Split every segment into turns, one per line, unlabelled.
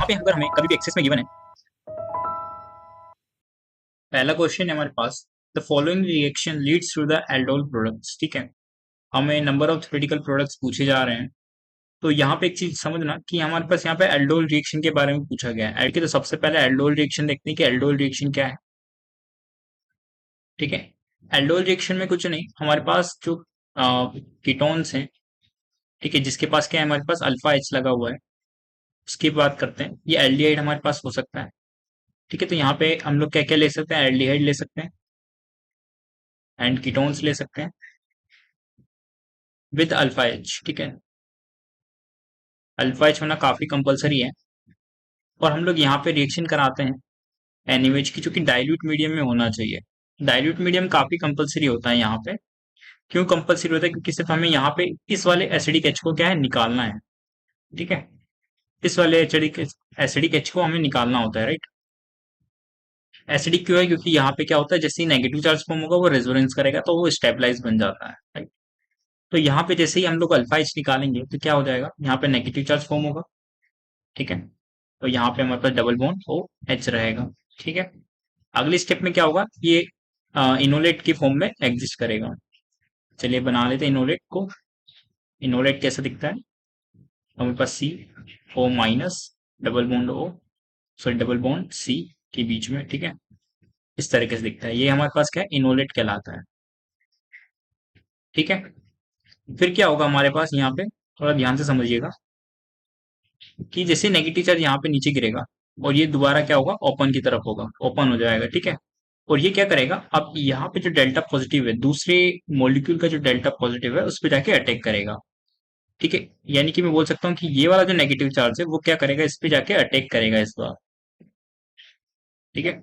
पे अगर हमें कभी भी एक्सेस में गिवन है, पहला क्वेश्चन है हमारे पास, the following reaction leads to the aldol products. ठीक है, हमें नंबर ऑफ थ्योरेटिकल प्रोडक्ट्स पूछे जा रहे हैं। तो यहाँ पे एक चीज समझना कि हमारे पास यहाँ पे एल्डोल रिएक्शन के बारे में पूछा गया है। तो सबसे पहले एल्डोल रिएक्शन देखते हैं कि एल्डोल रिएक्शन क्या है। ठीक है, एल्डोल रिएक्शन में कुछ नहीं, हमारे पास जो कीटोन्स हैं, ठीक है, जिसके पास क्या है, हमारे पास अल्फा एच लगा हुआ है, उसकी बात करते हैं। ये एल्डिहाइड हमारे पास हो सकता है। ठीक है, तो यहाँ पे हम लोग क्या क्या ले सकते हैं, एल्डिहाइड ले सकते हैं एंड कीटोन्स ले सकते हैं विद अल्फा एच। ठीक है, अल्फा एच होना काफी कंपलसरी है। और हम लोग यहाँ पे रिएक्शन कराते हैं NaOH की, जो कि डाइल्यूट मीडियम में होना चाहिए। डाइल्यूट मीडियम काफी कंपलसरी होता है यहाँ पे। क्यों कंपलसरी होता है? क्योंकि सिर्फ हमें यहाँ पे इस वाले एसिडिक एच को क्या है, निकालना है। ठीक है, इस वाले एसिडिक एच को हमें निकालना होता है, राइट। एसिडिक क्यों है? क्योंकि यहाँ पे क्या होता है, जैसे ही नेगेटिव चार्ज फॉर्म होगा वो रेजोनेंस करेगा तो वो स्टेबलाइज बन जाता है, राइट। तो यहाँ पे जैसे ही हम लोग अल्फा एच निकालेंगे तो क्या हो जाएगा, यहाँ पे नेगेटिव चार्ज फॉर्म होगा। ठीक है, तो यहाँ पे हमारे पास डबल बॉन्ड ओ एच रहेगा। ठीक है, अगले स्टेप में क्या होगा, ये इनोलेट की फॉर्म में एग्जिस्ट करेगा। चलिए बना लेते हैं इनोलेट को। इनोलेट कैसा दिखता है, हमारे पास C O minus double bond O, sorry double bond C के बीच में। ठीक है, इस तरीके से दिखता है, ये हमारे पास क्या है, इनोलेट कहलाता है। ठीक है, फिर क्या होगा हमारे पास यहाँ पे, थोड़ा ध्यान से समझिएगा कि जैसे नेगेटिव चार्ज यहाँ पे नीचे गिरेगा और ये दोबारा क्या होगा, ओपन की तरफ होगा, ओपन हो जाएगा। ठीक है, और ये क्या करेगा, अब यहाँ पे जो डेल्टा पॉजिटिव है, दूसरे मॉलिक्यूल का जो डेल्टा पॉजिटिव है उस पर जाके अटैक करेगा। ठीक है, यानी कि मैं बोल सकता हूँ कि ये वाला जो नेगेटिव चार्ज है वो क्या करेगा, इस पे जाके अटैक करेगा इस बार। ठीक है,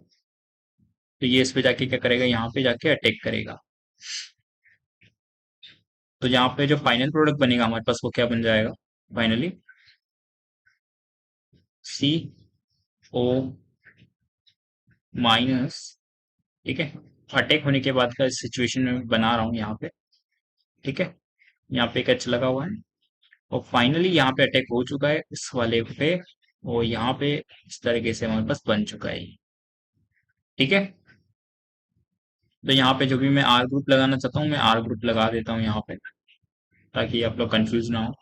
तो ये इस पे जाके क्या करेगा, यहाँ पे जाके अटैक करेगा। तो यहाँ पे जो फाइनल प्रोडक्ट बनेगा हमारे पास वो क्या बन जाएगा, फाइनली सी ओ माइनस। ठीक है, अटैक होने के बाद का सिचुएशन में बना रहा हूँ यहाँ पे। ठीक है, यहाँ पे एक एच लगा हुआ है और फाइनली यहाँ पे अटैक हो चुका है इस वाले पे, और यहाँ पे इस तरीके से हमारे पास बन चुका है। ठीक है, तो यहाँ पे जो भी मैं आर ग्रुप लगाना चाहता हूँ मैं आर ग्रुप लगा देता हूँ यहाँ पे, ताकि आप लोग कंफ्यूज ना हो।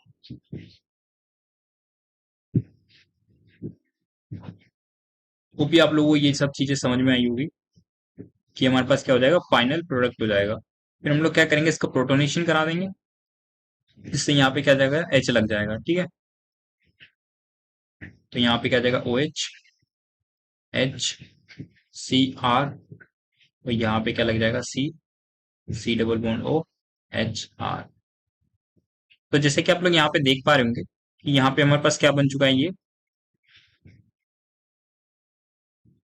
वो भी आप लोगों को ये सब चीजें समझ में आई होगी कि हमारे पास क्या हो जाएगा, फाइनल प्रोडक्ट हो जाएगा। फिर हम लोग क्या करेंगे, इसका प्रोटोनेशन करा देंगे, इससे यहाँ पे क्या जाएगा, एच लग जाएगा। ठीक है, तो यहाँ पे क्या जाएगा, O H H C R, और यहाँ पे क्या लग जाएगा, C C double bond O H R. तो जैसे कि आप लोग यहाँ पे देख पा रहे होंगे कि यहाँ पे हमारे पास क्या बन चुका है, ये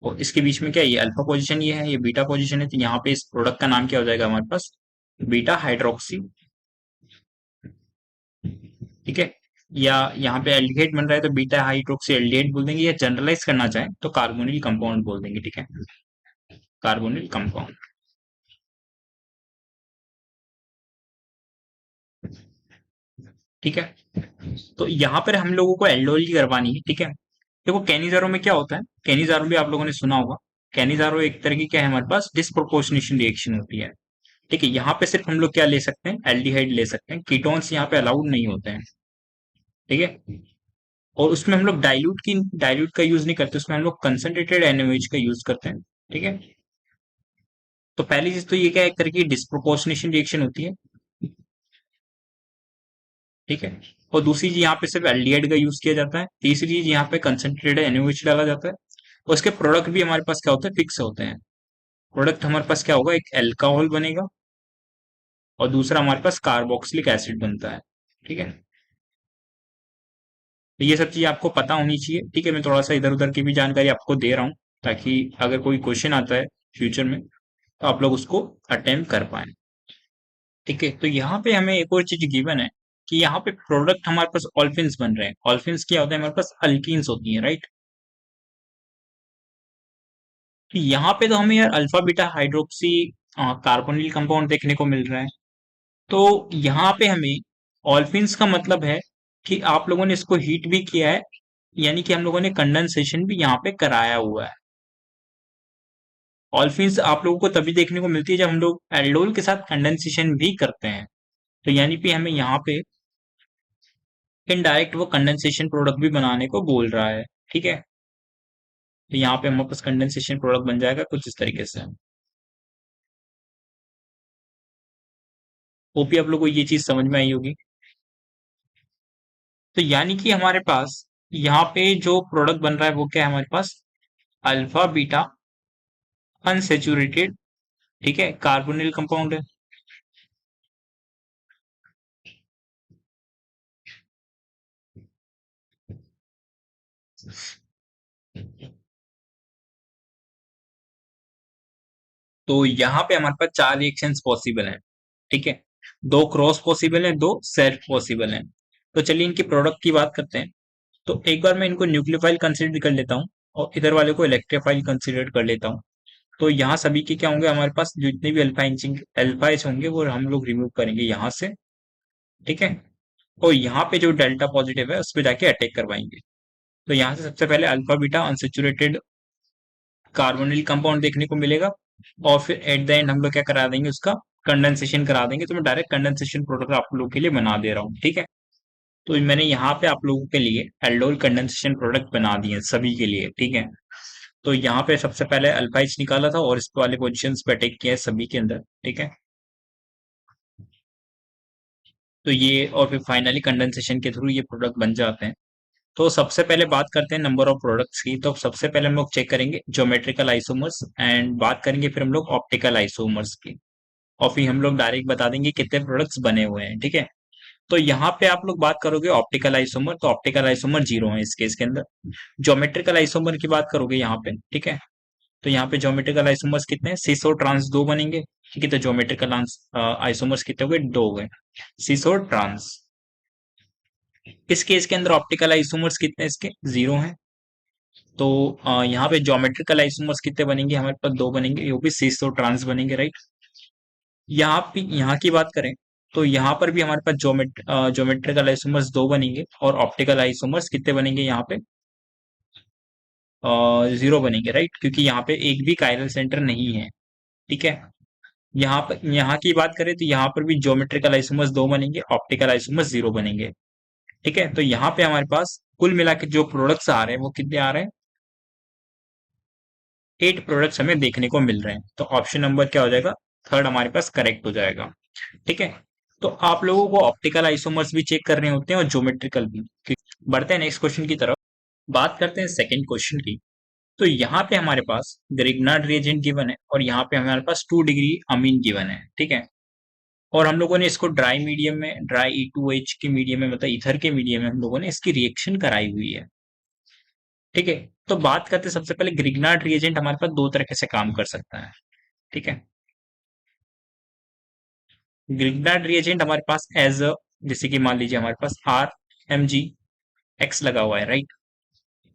और इसके बीच में क्या है, ये अल्फा पोजीशन ये है, ये बीटा पोजीशन है। तो यहाँ पे इस प्रोडक्ट का नाम क्या हो जाएगा हमारे पास, बीटा हाइड्रोक्सी। ठीक है, या यहाँ पे एल्डिहाइड बन रहा है तो बीटा हाइड्रोक्सी एल्डिहाइड बोल देंगे, या जनरलाइज करना चाहें तो कार्बोनिल कंपाउंड बोल देंगे। ठीक है, कार्बोनिल कंपाउंड। ठीक है, तो यहाँ पर हम लोगों को एल्डोल की करवानी है। ठीक है, देखो कैनिजारो में क्या होता है, कैनिजारो भी आप लोगों ने सुना होगा। कैनिजारो एक तरह की क्या है, हमारे पास डिस्प्रोपोर्शनेशन रिएक्शन होती है। ठीक है, यहाँ पे सिर्फ हम लोग क्या ले सकते हैं, एल्डिहाइड ले सकते हैं, कीटोन्स यहाँ पे अलाउड नहीं होते हैं। ठीक है, और उसमें हम लोग डाइल्यूट का यूज नहीं करते, उसमें हम लोग कंसंट्रेटेड NaOH का यूज करते हैं। ठीक है, तो पहली चीज तो ये क्या है, एक तरह की डिस्प्रोपोर्शनेशन रिएक्शन होती है। ठीक है, और दूसरी चीज यहाँ पे सिर्फ एल्डिहाइड का यूज किया जाता है। तीसरी चीज यहाँ पे कंसंट्रेटेड NaOH डाला जाता है। और उसके प्रोडक्ट भी हमारे पास क्या होते हैं, फिक्स होते हैं। प्रोडक्ट हमारे पास क्या होगा, एक एल्कोहल बनेगा और दूसरा हमारे पास कार्बोक्सिलिक एसिड बनता है। ठीक है, तो ये सब चीज आपको पता होनी चाहिए। ठीक है, मैं थोड़ा सा इधर उधर की भी जानकारी आपको दे रहा हूँ, ताकि अगर कोई क्वेश्चन आता है फ्यूचर में तो आप लोग उसको अटेम्प्ट कर पाए। ठीक है, तो यहाँ पे हमें एक और चीज गिवन है कि यहाँ पे प्रोडक्ट हमारे पास ऑल्फिन्स बन रहे हैं। ऑल्फिन्स क्या होता है, हमारे पास अल्कीन्स होती है, राइट। तो यहाँ पे तो हमें यार alpha beta hydroxy carbonyl compound देखने को मिल रहा है। तो यहाँ पे हमें ऑल्फिन्स का मतलब है कि आप लोगों ने इसको हीट भी किया है यानी कि हम लोगों ने कंडेंसेशन भी यहाँ पे कराया हुआ है। ऑल्फिन्स आप लोगों को तभी देखने को मिलती है जब हम लोग एल्डोल के साथ कंडेंसेशन भी करते हैं। तो यानी कि हमें यहाँ पे इनडायरेक्ट वो कंडेंसेशन प्रोडक्ट भी बनाने को बोल रहा है। ठीक है, तो यहाँ पे हमारे पास कंडेंसेशन प्रोडक्ट बन जाएगा कुछ इस तरीके से। होप आप लोगों को ये चीज समझ में आई होगी। तो यानी कि हमारे पास यहाँ पे जो प्रोडक्ट बन रहा है वो क्या है हमारे पास, अल्फा बीटा अनसेचुरेटेड, ठीक है, कार्बोनिल कंपाउंड है। तो यहाँ पे हमारे पास चार रिएक्शंस पॉसिबल हैं। ठीक है, दो क्रॉस पॉसिबल है, दो सेल्फ पॉसिबल है। तो चलिए इनकी प्रोडक्ट की बात करते हैं। तो एक बार मैं इनको न्यूक्लियोफाइल कंसिडर कर लेता हूँ और इधर वाले को इलेक्ट्रोफाइल कंसिडर कर लेता हूँ। तो यहाँ सभी के क्या होंगे, हमारे पास जितने भी अल्फा एच होंगे वो हम लोग रिमूव करेंगे यहाँ से। ठीक है, और यहाँ पे जो डेल्टा पॉजिटिव है उस पर जाके अटैक करवाएंगे। तो यहाँ से सबसे पहले alpha beta unsaturated carbonyl compound देखने को मिलेगा, और फिर एट द एंड हम लोग क्या करा देंगे, उसका कंडेंसेशन करा देंगे। तो मैं डायरेक्ट कंडेंसेशन प्रोडक्ट आप लोगों के लिए बना दे रहा हूँ। ठीक है, तो मैंने यहाँ पे आप लोगों के लिए एल्डोल कंडेंसेशन प्रोडक्ट बना दिए सभी के लिए। ठीक है, तो यहाँ पे सबसे पहले अल्फा एच निकाला था और इस वाले पोजिशन पे अटैक किया है सभी के अंदर। ठीक है, तो ये और फिर फाइनली कंडेंसेशन के थ्रू ये प्रोडक्ट बन जाते हैं। तो सबसे पहले बात करते हैं नंबर ऑफ प्रोडक्ट्स की। तो सबसे पहले हम लोग चेक करेंगे ज्योमेट्रिकल आइसोमर्स एंड बात करेंगे फिर हम लोग ऑप्टिकल आइसोमर्स की, और फिर हम लोग डायरेक्ट बता देंगे कितने प्रोडक्ट्स बने हुए हैं। ठीक है, तो यहाँ पे आप लोग बात करोगे ऑप्टिकल आइसोमर, तो ऑप्टिकल आइसोमर 0 है इस केस के अंदर। ज्योमेट्रिकल आइसोमर की बात करोगे यहाँ पे, ठीक है, तो यहाँ पे ज्योमेट्रिकल आइसोमर्स कितने हैं, सिस और ट्रांस दो बनेंगे। ठीक है, तो ज्योमेट्रिकल आइसोमर्स कितने हो गए, दो हो गए, सिस और ट्रांस। इस केस के अंदर ऑप्टिकल आइसोमर्स कितने हैं इसके, 0 हैं। तो यहाँ पे ज्योमेट्रिकल आइसोमर्स कितने बनेंगे, हमारे पास दो बनेंगे, वो भी सिस और ट्रांस बनेंगे, राइट। यहाँ की बात करें तो यहाँ पर भी हमारे पास ज्योमेट्रिकल आइसोमर्स दो बनेंगे, और ऑप्टिकल आइसोमर्स कितने बनेंगे यहाँ पे, 0 बनेंगे, राइट, क्योंकि यहाँ पे एक भी कायरल सेंटर नहीं है। ठीक है, यहाँ की बात करें तो यहाँ पर भी ज्योमेट्रिकल आइसोमर्स दो बनेंगे, ऑप्टिकल आइसोमर्स 0 बनेंगे। ठीक है, तो यहाँ पे हमारे पास कुल मिला के जो प्रोडक्ट्स आ रहे हैं वो कितने आ रहे हैं, 8 प्रोडक्ट्स हमें देखने को मिल रहे हैं। तो ऑप्शन नंबर क्या हो जाएगा, थर्ड हमारे पास करेक्ट हो जाएगा। ठीक है, तो आप लोगों को ऑप्टिकल आइसोमर्स भी चेक करने होते हैं और ज्योमेट्रिकल भी। बढ़ते हैं नेक्स्ट क्वेश्चन की तरफ, बात करते हैं सेकंड क्वेश्चन की। तो यहाँ पे हमारे पास ग्रिग्नार्ड रिएजेंट गिवन है और यहाँ पे हमारे पास 2 डिग्री अमीन गिवन है। ठीक है, और हम लोगों ने इसको ड्राई मीडियम में, ड्राई E2H के मीडियम में, मतलब ईथर के मीडियम में हम लोगों ने इसकी रिएक्शन कराई हुई है। ठीक है, तो बात करते हैं सबसे पहले ग्रिग्नार्ड रिएजेंट हमारे पास दो तरीके से काम कर सकता है। ठीक है, ग्रिग्नार्ड रिएजेंट हमारे पास एज अ, जैसे कि मान लीजिए हमारे पास RMgX लगा हुआ है, राइट,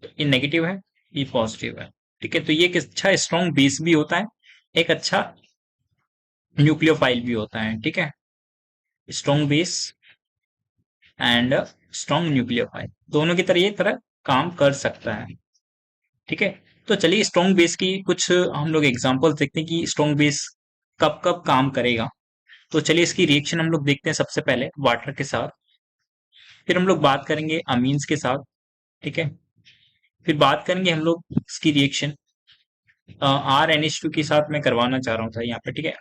तो ये नेगेटिव है, ये पॉजिटिव है। ठीक है, तो ये एक अच्छा स्ट्रॉन्ग बेस भी होता है, एक अच्छा न्यूक्लियोफाइल भी होता है। ठीक है, strong base and strong nucleophile दोनों की तरह ये तरह काम कर सकता है। ठीक है, तो चलिए स्ट्रॉन्ग बेस की कुछ हम लोग एग्जांपल्स देखते हैं कि स्ट्रॉन्ग बेस कब कब काम करेगा। तो चलिए इसकी रिएक्शन हम लोग देखते हैं सबसे पहले वाटर के साथ, फिर हम लोग बात करेंगे अमीन्स के साथ। ठीक है, फिर बात करेंगे हम लोग इसकी रिएक्शन RNH2 के साथ मैं करवाना चाह रहा हूँ था यहाँ पे। ठीक है,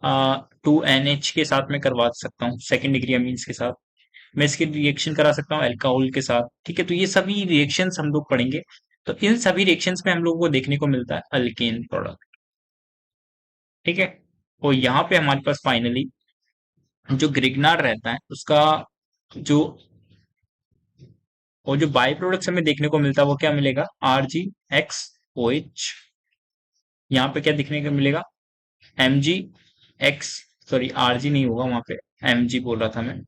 R2NH के साथ मैं करवा सकता हूँ, सेकेंड डिग्री अमीन्स के साथ मैं इसकी रिएक्शन करा सकता हूँ अल्कोहल के साथ। ठीक है, तो ये सभी रिएक्शंस हम लोग पढ़ेंगे। तो इन सभी रिएक्शंस में हम लोगों को देखने को मिलता है अल्केन प्रोडक्ट। ठीक है, और यहाँ पे हमारे पास फाइनली जो ग्रिग्नार्ड रहता है उसका जो, और जो बाई प्रोडक्ट हमें देखने को मिलता है वो क्या मिलेगा, RgXOH। यहाँ पे क्या देखने को मिलेगा, MgX, सॉरी RG नहीं होगा वहां पे, MG बोल रहा था मैं।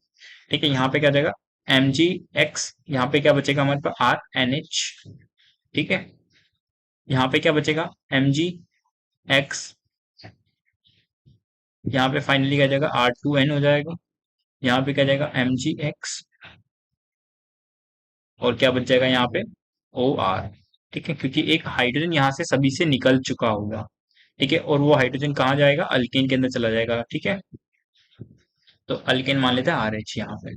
ठीक है, यहाँ पे क्या जाएगा, MgX, यहाँ पे क्या बचेगा हमारे पास RNH। ठीक है, यहाँ पे क्या बचेगा, MgX, यहाँ पे फाइनली क्या जाएगा, R2N हो जाएगा। यहाँ पे क्या जाएगा, MgX, और क्या बच जाएगा यहाँ पे, ओ आर। ठीक है, क्योंकि एक हाइड्रोजन यहाँ से सभी से निकल चुका होगा। ठीक है, और वो हाइड्रोजन कहाँ जाएगा, अल्केन के अंदर चला जाएगा। ठीक है, तो अल्केन मान लेते हैं आर एच यहाँ पे।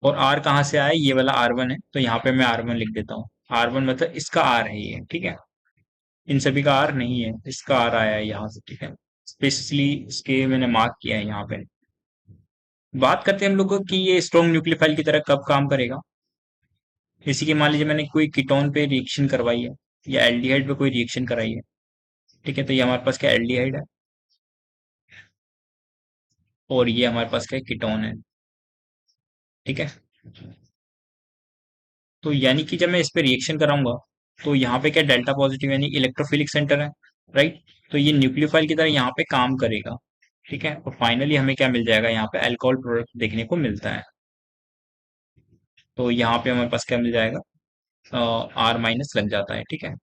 और आर कहाँ से आया, ये वाला आर वन है, तो यहाँ पे मैं आर वन लिख देता हूँ। आर वन मतलब इसका आर है ये। ठीक है, इन सभी का आर नहीं है, इसका आर आया है यहाँ से। ठीक है, स्पेशली इसके मैंने मार्क किया है यहाँ पे। बात करते हैं हम लोग कि ये स्ट्रॉन्ग न्यूक्लियोफाइल की तरह कब काम करेगा। जैसे कि मान लीजिए मैंने कोई कीटोन पे रिएक्शन करवाई है, या एल्डिहाइड पे कोई रिएक्शन कराई है। ठीक है, तो ये हमारे पास क्या एल्डिहाइड है, और ये हमारे पास क्या कीटोन है। ठीक है, तो यानी कि जब मैं इस पे रिएक्शन कराऊंगा, तो यहाँ पे क्या डेल्टा पॉजिटिव यानी इलेक्ट्रोफिलिक सेंटर है, राइट। तो ये न्यूक्लियोफाइल की तरह यहाँ पे काम करेगा। ठीक है, और फाइनली हमें क्या मिल जाएगा, यहाँ पे अल्कोहल प्रोडक्ट देखने को मिलता है। तो यहाँ पे हमारे पास क्या मिल जाएगा, आर माइनस लग जाता है। ठीक है,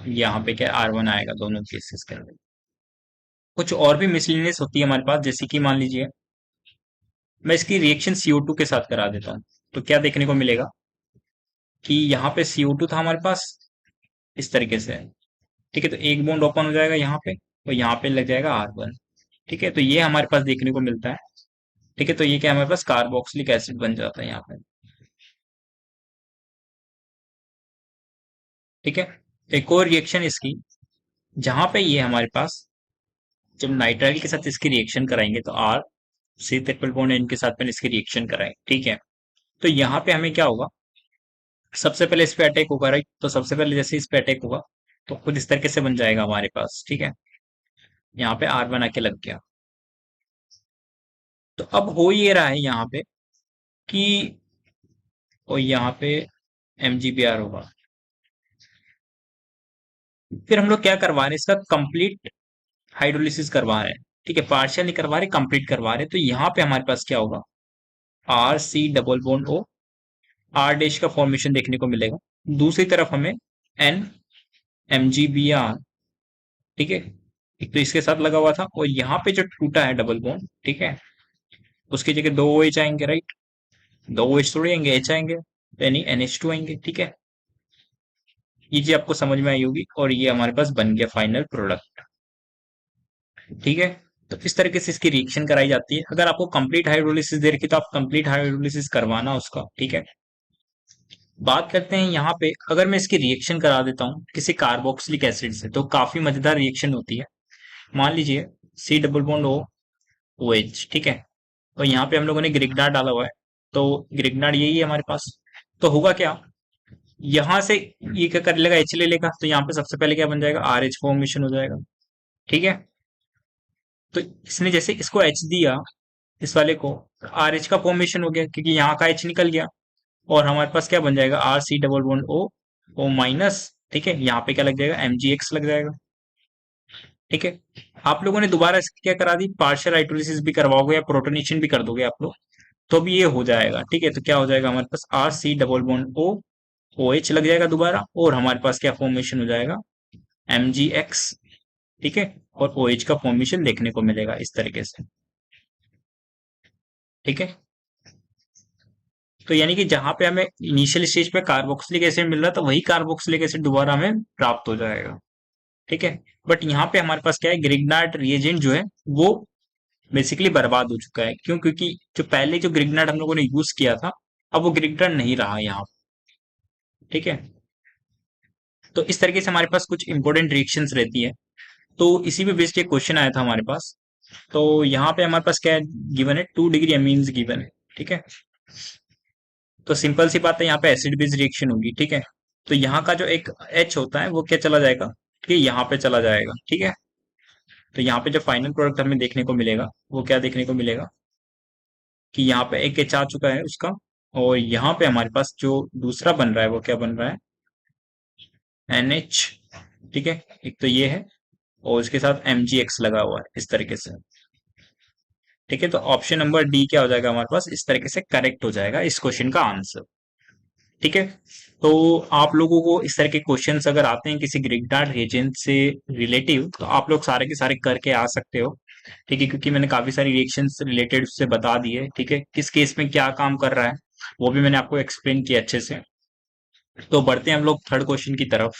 यहाँ पे क्या आर वन आएगा दोनों केसेस के अंदर। कुछ और भी मिसलिनियस होती है हमारे पास, जैसे कि मान लीजिए मैं इसकी रिएक्शन CO2 के साथ करा देता हूँ, तो क्या देखने को मिलेगा कि यहाँ पे CO2 था हमारे पास इस तरीके से। ठीक है, तो एक बॉन्ड ओपन हो जाएगा यहाँ पे, तो यहाँ पे लग जाएगा आर वन। ठीक है, तो ये हमारे पास देखने को मिलता है। ठीक है, तो ये क्या हमारे पास कार्बोक्सिलिक एसिड बन जाता है यहाँ पे। ठीक है, एक और रिएक्शन इसकी, जहां पे ये हमारे पास जब नाइट्राइल के साथ इसकी रिएक्शन कराएंगे, तो आर सी ट्रिपल बॉन्ड इनके साथ में इसकी रिएक्शन कराएंगे। ठीक है, तो यहाँ पे हमें क्या होगा, सबसे पहले इस पे अटैक होगा, राइट। तो सबसे पहले जैसे इस पे अटैक होगा, तो खुद इस तरीके से बन जाएगा हमारे पास। ठीक है, यहाँ पे आर बना के लग गया। तो अब हो ये रहा है यहाँ पे कि, और यहाँ पे MgBr होगा। फिर हम लोग क्या करवा रहे हैं, इसका कंप्लीट हाइड्रोलिसिस करवा रहे हैं। ठीक है, पार्शियल नहीं करवा रहे, कंप्लीट करवा रहे हैं। तो यहाँ पे हमारे पास क्या होगा, R C double bond O, R dash का फॉर्मेशन देखने को मिलेगा। दूसरी तरफ हमें एन MgBr। ठीक है, एक तो इसके साथ लगा हुआ था, और यहाँ पे जो टूटा है डबल बॉन्ड, ठीक है, उसकी जगह दो OH आएंगे, राइट। दो OH थोड़े आएंगे, H आएंगे, यानी NH2 आएंगे। ठीक है, ये चीज आपको समझ में आई होगी, और ये हमारे पास बन गया फाइनल प्रोडक्ट। ठीक है, तो इस तरीके से इसकी रिएक्शन कराई जाती है। अगर आपको कंप्लीट हाइड्रोलिसिस दे रखी, तो आप कंप्लीट हाइड्रोलिसिस करवाना उसका। ठीक है, बात करते हैं यहाँ पे, अगर मैं इसकी रिएक्शन करा देता हूँ किसी कार्बोक्सिलिक एसिड से, तो काफी मजेदार रिएक्शन होती है। मान लीजिए C double bond O OH। ठीक है, और यहाँ पे हम लोगों ने ग्रिग्नार्ड डाला हुआ है, तो ग्रिग्नार्ड यही है हमारे पास। तो होगा क्या, यहाँ से ये क्या कर लेगा, H ले लेगा, तो यहाँ पे सबसे पहले क्या बन जाएगा, RH फॉर्मेशन हो जाएगा। ठीक है, तो इसने जैसे इसको H दिया, इस वाले को, RH का फॉर्मेशन हो गया, क्योंकि यहाँ का H निकल गया। और हमारे पास क्या बन जाएगा, RC double bond O minus. ठीक है, यहाँ पे क्या लग जाएगा, MgX लग जाएगा। ठीक है, आप लोगों ने दोबारा इसकी क्या करा दी, पार्शियल हाइड्रोलिसिस भी करवाओगे या प्रोटोनेशन भी कर दोगे आप लोग, तो भी ये हो जाएगा। ठीक है, तो क्या हो जाएगा हमारे पास, RC double bond O OH लग जाएगा दोबारा, और हमारे पास क्या फॉर्मेशन हो जाएगा, MgX। ठीक है, और OH का फॉर्मेशन देखने को मिलेगा इस तरीके से। ठीक है, तो यानी कि जहां पे हमें इनिशियल स्टेज पे कार्बोक्सिलिक एसिड मिल रहा था, वही कार्बोक्सिलिक एसिड दोबारा हमें प्राप्त हो जाएगा। ठीक है, बट यहाँ पे हमारे पास क्या है, ग्रिग्नार्ड रिएजेंट जो है वो बेसिकली बर्बाद हो चुका है। क्यों, क्योंकि जो पहले जो ग्रिग्नार्ड हम लोगों ने यूज किया था, अब वो ग्रिग्नार्ड नहीं रहा यहाँ। ठीक है, तो इस तरीके से हमारे पास कुछ इंपॉर्टेंट रिएक्शंस रहती है। तो इसी पे बेस्ड एक क्वेश्चन आया था हमारे पास। तो यहाँ पे हमारे पास क्या है, गिवन है 2 डिग्री अमीन्स गिवन है। ठीक है, तो सिंपल सी बात है, यहाँ पे एसिड बेस रिएक्शन होगी। ठीक है, तो यहाँ का जो एक H होता है वो क्या चला जाएगा, ठीक है, यहाँ पे चला जाएगा। ठीक है, तो यहाँ पे जो फाइनल प्रोडक्ट हमें देखने को मिलेगा, वो क्या देखने को मिलेगा कि यहाँ पे एक H आ चुका है उसका, और यहाँ पे हमारे पास जो दूसरा बन रहा है वो क्या बन रहा है, NH। ठीक है, एक तो ये है, और उसके साथ MgX लगा हुआ है इस तरीके से। ठीक है, तो ऑप्शन नंबर डी क्या हो जाएगा हमारे पास, इस तरीके से करेक्ट हो जाएगा इस क्वेश्चन का आंसर। ठीक है। तो आप लोगों को इस तरह के क्वेश्चंस अगर आते हैं किसी ग्रिगडार्ड रिएजेंट से रिलेटिव, तो आप लोग सारे के सारे करके आ सकते हो। ठीक है, क्योंकि मैंने काफी सारी रिएक्शंस रिलेटेड उससे बता दी है। ठीक है, किस केस में क्या काम कर रहा है वो भी मैंने आपको एक्सप्लेन किया अच्छे से। तो बढ़ते हैं हम लोग थर्ड क्वेश्चन की तरफ।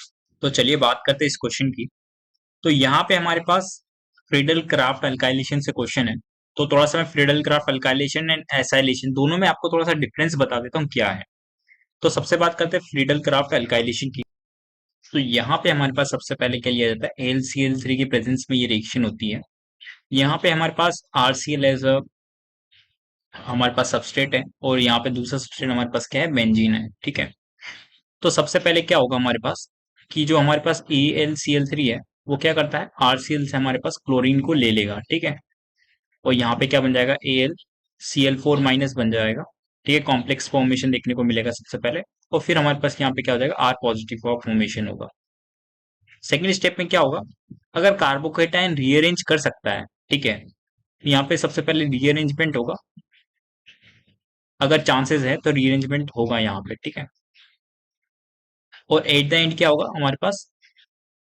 तो चलिए बात करते हैं इस क्वेश्चन की। तो यहाँ पे हमारे पास फ्रीडल क्राफ्ट अल्काइलेशन से क्वेश्चन है। तो थोड़ा सा मैं Friedel craft alkylation and acylation दोनों में आपको थोड़ा सा डिफरेंस बता देता हूँ क्या है। तो सबसे बात करते हैं फ्रीडल क्राफ्ट अल्काइलेशन की। तो यहाँ पे हमारे पास सबसे पहले क्या लिया जाता है, LCl3 की प्रेजेंस में ये रिएक्शन होती है। यहाँ पे हमारे पास RCl एज अ हमारे पास सबस्ट्रेट है, और यहाँ पे दूसरा सबस्ट्रेट हमारे पास क्या है, बेंजीन है। ठीक है। तो सबसे पहले क्या होगा हमारे पास, कि जो हमारे पास AlCl3 है वो क्या करता है, RCl से हमारे पास क्लोरीन को ले लेगा। ठीक है। और यहाँ पे क्या बन जाएगा, AlCl4- बन जाएगा। ठीक है, कॉम्प्लेक्स फॉर्मेशन देखने को मिलेगा सबसे पहले। और फिर हमारे पास यहाँ पे क्या हो जाएगा, R पॉजिटिव का फॉर्मेशन होगा। सेकेंड स्टेप में क्या होगा, अगर कार्बोकेटाइन रीअरेंज कर सकता है, ठीक है, यहाँ पे सबसे पहले रीअरेंजमेंट होगा। अगर चांसेस है तो रीअरेंजमेंट होगा यहाँ पे। ठीक है। और एट द एंड क्या होगा हमारे पास,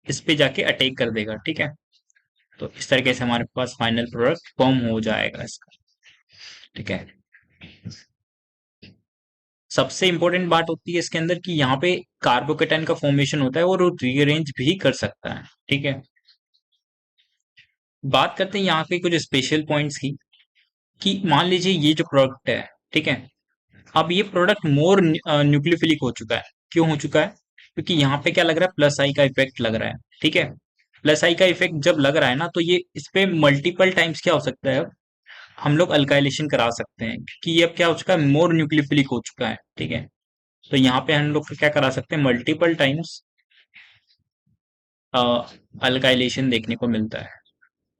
इस पे जाके अटैक कर देगा। ठीक है। तो इस तरीके से हमारे पास फाइनल प्रोडक्ट फॉर्म हो जाएगा इसका। ठीक है। सबसे इंपॉर्टेंट बात होती है इसके अंदर कि यहाँ पे कार्बोकेटाइन का फॉर्मेशन होता है और वो रीअरेंज भी कर सकता है। ठीक है। बात करते हैं यहाँ पे कुछ स्पेशल पॉइंट्स की, कि मान लीजिए ये जो प्रोडक्ट है, ठीक है, अब ये प्रोडक्ट मोर न्यूक्लियोफिलिक हो चुका है। क्यों हो चुका है, क्योंकि यहाँ पे क्या लग रहा है, प्लस आई का इफेक्ट लग रहा है। ठीक है। प्लस आई का इफेक्ट जब लग रहा है ना, तो ये इस पे मल्टीपल टाइम्स क्या हो सकता है, हम लोग अल्काइलेशन करा सकते हैं, क्योंकि ये अब क्या हो चुका है, मोर न्यूक्लियोफिलिक हो चुका है। ठीक है। तो यहाँ पे हम लोग क्या करा सकते हैं, मल्टीपल टाइम्स अल्काइलेशन देखने को मिलता है।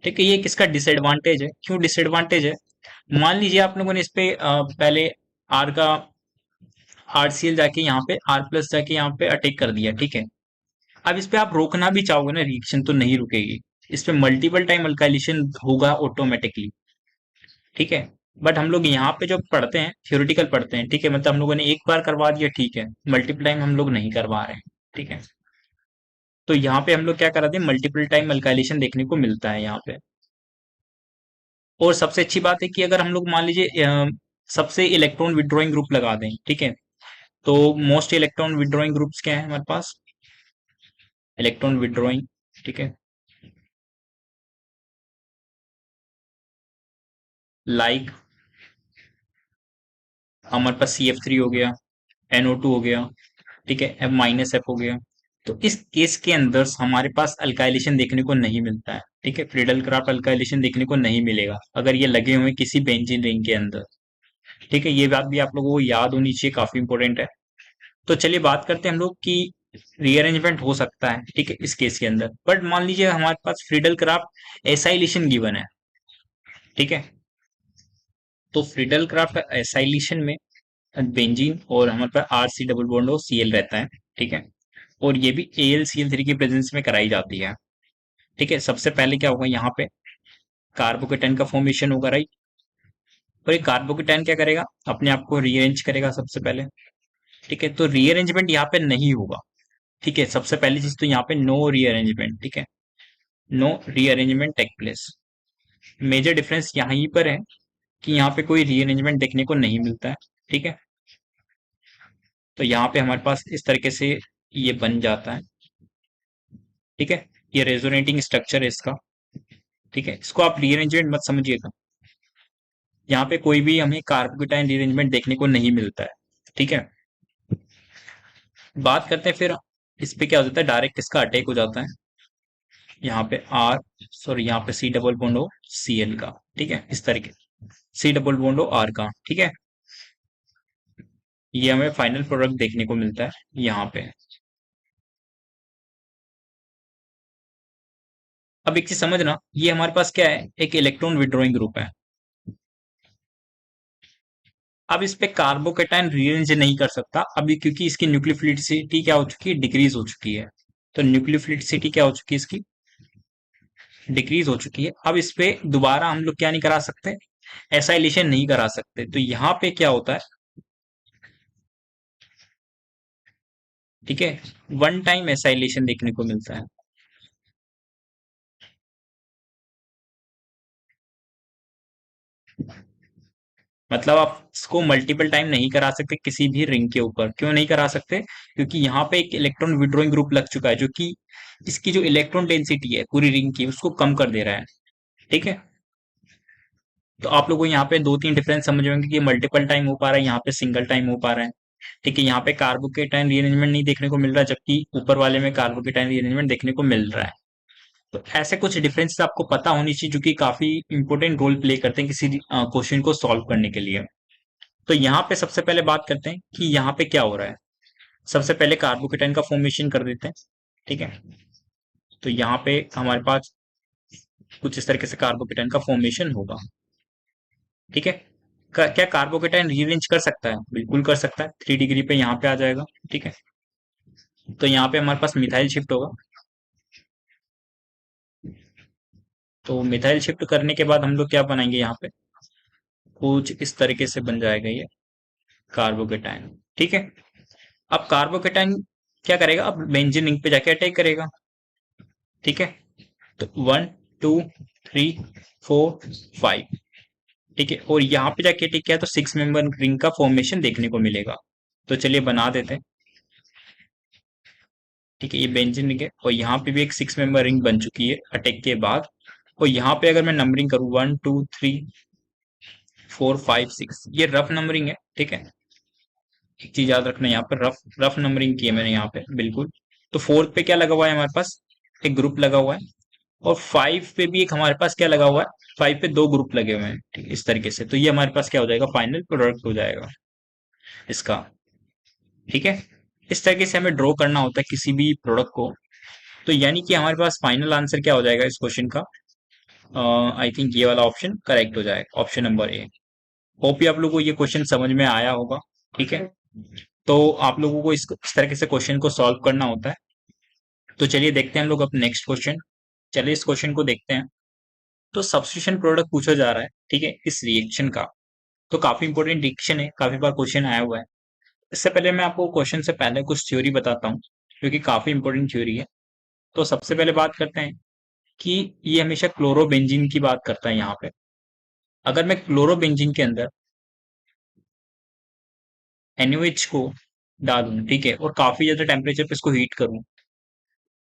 ठीक है, ये किसका डिसएडवांटेज है, क्यों डिसएडवांटेज है, मान लीजिए आप लोगों ने इस पे पहले आर का RCl जाके यहाँ पे R+ जाके यहाँ पे अटैक कर दिया। ठीक है। अब इस पे आप रोकना भी चाहोगे ना रिएक्शन, तो नहीं रुकेगी। इस पे मल्टीपल टाइम अल्काइलेशन होगा ऑटोमेटिकली। ठीक है। बट हम लोग यहाँ पे जो पढ़ते हैं, थ्योरेटिकल पढ़ते हैं। ठीक है, मतलब हम लोगों ने एक बार करवा दिया, ठीक है, मल्टीपल टाइम हम लोग नहीं करवा रहे हैं। ठीक है। तो यहाँ पे हम लोग क्या कराते हैं, मल्टीपल टाइम अल्काइलेशन देखने को मिलता है यहाँ पे। और सबसे अच्छी बात है कि अगर हम लोग मान लीजिए सबसे इलेक्ट्रॉन विड्रॉइंग ग्रुप लगा दें, ठीक है, तो मोस्ट इलेक्ट्रॉन विड्रॉइंग ग्रुप्स क्या है हमारे पास, इलेक्ट्रॉन विड्रॉइंग, ठीक है, लाइक हमारे पास CF3 हो गया, NO2 हो गया, ठीक है, F- हो गया। तो इस केस के अंदर हमारे पास अल्काइलेशन देखने को नहीं मिलता है। ठीक है, फ्रीडल क्राफ्ट अल्काइलेशन देखने को नहीं मिलेगा अगर ये लगे हुए किसी बेंजीन रिंग के अंदर। ठीक है, ये बात भी आप लोगों को याद होनी चाहिए, काफी इंपॉर्टेंट है। तो चलिए बात करते हैं हम लोग कि रीअरेंजमेंट हो सकता है, ठीक है, इस केस के अंदर। बट मान लीजिए हमारे पास फ्रीडल क्राफ्ट एसाइलेशन गिवन है। ठीक है। तो फ्रीडल क्राफ्ट एसाइलेशन में बेंजीन और हमारे पास RC डबल बॉन्ड और Cl रहता है। ठीक है। और ये भी AlCl3 की प्रेजेंस में कराई जाती है। ठीक है, सबसे पहले क्या होगा, यहाँ पे कार्बोकेटाइन का फॉर्मेशन होगा, राइट। और ये कार्बोकेटाइन क्या करेगा, अपने आप को रीअरेंज करेगा सबसे पहले। ठीक है, तो रीअरेंजमेंट यहाँ पे नहीं होगा। ठीक है, सबसे पहली चीज तो यहाँ पे नो रीअरेंजमेंट। ठीक है, no rearrangement take place. Major difference यहीं पर है कि यहाँ पे कोई रीअरेंजमेंट देखने को नहीं मिलता है। ठीक है। तो यहाँ पे हमारे पास इस तरीके से ये बन जाता है। ठीक है, ये रेजोनेटिंग स्ट्रक्चर है इसका। ठीक है, इसको आप रीअरेंजमेंट मत समझिएगा, यहाँ पे कोई भी हमें कार्बोकेटाइन रीअरेंजमेंट देखने को नहीं मिलता है। ठीक है। बात करते हैं फिर, इस पे क्या हो जाता है, डायरेक्ट इसका अटैक हो जाता है यहाँ पे आर, सॉरी यहाँ पे C double bond O Cl का। ठीक है, इस तरीके C double bond O R का। ठीक है, ये हमें फाइनल प्रोडक्ट देखने को मिलता है यहाँ पे। अब एक चीज समझना, ये हमारे पास क्या है, एक इलेक्ट्रॉन विड्रॉइंग ग्रुप है। अब इस पे कार्बोकेटाइन रीअरेंज नहीं कर सकता अभी, क्योंकि इसकी न्यूक्लियोफिलिसिटी क्या हो चुकी है, डिक्रीज हो चुकी है। तो न्यूक्लियोफिलिसिटी क्या हो चुकी है इसकी, डिक्रीज हो चुकी है। अब इस पे दोबारा हम लोग क्या नहीं करा सकते, एसाइलेशन नहीं करा सकते। तो यहाँ पे क्या होता है, ठीक है, वन टाइम एसाइलेशन देखने को मिलता है। मतलब आप इसको मल्टीपल टाइम नहीं करा सकते किसी भी रिंग के ऊपर। क्यों नहीं करा सकते? क्योंकि यहाँ पे एक इलेक्ट्रॉन विड्रॉइंग ग्रुप लग चुका है, जो कि इसकी जो इलेक्ट्रॉन डेंसिटी है पूरी रिंग की, उसको कम कर दे रहा है। ठीक है, तो आप लोगों को यहाँ पे दो तीन डिफरेंस समझ में होंगे कि मल्टीपल टाइम हो पा रहा है, यहाँ पे सिंगल टाइम हो पा रहा है। ठीक है, यहाँ पे कार्बोकेटाइन रीअरेंजमेंट नहीं देखने को मिल रहा, जबकि ऊपर वाले में कार्बोकेटाइन रीअरेंजमेंट देखने को मिल रहा है। तो ऐसे कुछ डिफरेंसेस आपको पता होनी चाहिए, जो कि काफी इंपॉर्टेंट रोल प्ले करते हैं किसी क्वेश्चन को सॉल्व करने के लिए। तो यहाँ पे सबसे पहले बात करते हैं कि यहाँ पे क्या हो रहा है। सबसे पहले कार्बोकेटाइन का फॉर्मेशन कर देते हैं। ठीक है, तो यहाँ पे हमारे पास कुछ इस तरीके से कार्बोकेटाइन का फॉर्मेशन होगा। ठीक है, क्या कार्बोकेटाइन रीअरेंज कर सकता है? बिल्कुल कर सकता है, 3 डिग्री पे यहाँ पे आ जाएगा। ठीक है, तो यहाँ पे हमारे पास मिथाइल शिफ्ट होगा। तो मिथाइल शिफ्ट करने के बाद हम लोग क्या बनाएंगे, यहाँ पे कुछ इस तरीके से बन जाएगा ये कार्बोकेटाइन। ठीक है, अब कार्बोकेटाइन क्या करेगा, अब बेंजीन रिंग पे जाके अटैक करेगा। ठीक है, तो 1 2 3 4 5। ठीक है, और यहाँ पे जाके अटैक किया तो 6 मेंबर रिंग का फॉर्मेशन देखने को मिलेगा। तो चलिए बना देते हैं। ठीक है, ये बेंजीन रिंग है और यहाँ पे भी एक 6 मेंबर रिंग बन चुकी है अटैक के बाद। और यहाँ पे अगर मैं नंबरिंग करूँ 1 2 3 4 5 6, ये रफ नंबरिंग है। ठीक है, एक चीज याद रखना, यहाँ पर रफ रफ नंबरिंग की है मैंने यहाँ पे बिल्कुल। तो फोर्थ पे क्या लगा हुआ है हमारे पास, एक ग्रुप लगा हुआ है। और 5 पे भी एक हमारे पास क्या लगा हुआ है, 5 पे दो ग्रुप लगे हुए हैं। ठीक है, इस तरीके से तो ये हमारे पास क्या हो जाएगा, फाइनल प्रोडक्ट हो जाएगा इसका। ठीक है, इस तरीके से हमें ड्रॉ करना होता है किसी भी प्रोडक्ट को। तो यानी कि हमारे पास फाइनल आंसर क्या हो जाएगा इस क्वेश्चन का, आई थिंक ये वाला ऑप्शन करेक्ट हो जाएगा, ऑप्शन नंबर ए। होप ही आप लोगों को ये क्वेश्चन समझ में आया होगा। ठीक है, तो आप लोगों को इस तरीके से क्वेश्चन को सॉल्व करना होता है। तो चलिए देखते हैं हम लोग अब नेक्स्ट क्वेश्चन। चलिए इस क्वेश्चन को देखते हैं। तो सब्स्टिट्यूशन प्रोडक्ट पूछा जा रहा है, ठीक है, इस रिएक्शन का। तो काफी इंपॉर्टेंट रिएक्शन है, काफी बार क्वेश्चन आया हुआ है। इससे पहले मैं आपको क्वेश्चन से पहले कुछ थ्योरी बताता हूँ, जो कि काफी इंपॉर्टेंट थ्योरी है। तो सबसे पहले बात करते हैं कि ये हमेशा क्लोरोबेंजीन की बात करता है यहाँ पे। अगर मैं क्लोरोबेंजीन के अंदर NaOH को डालूं, ठीक है, और काफी ज्यादा टेम्परेचर पे इसको हीट करूं,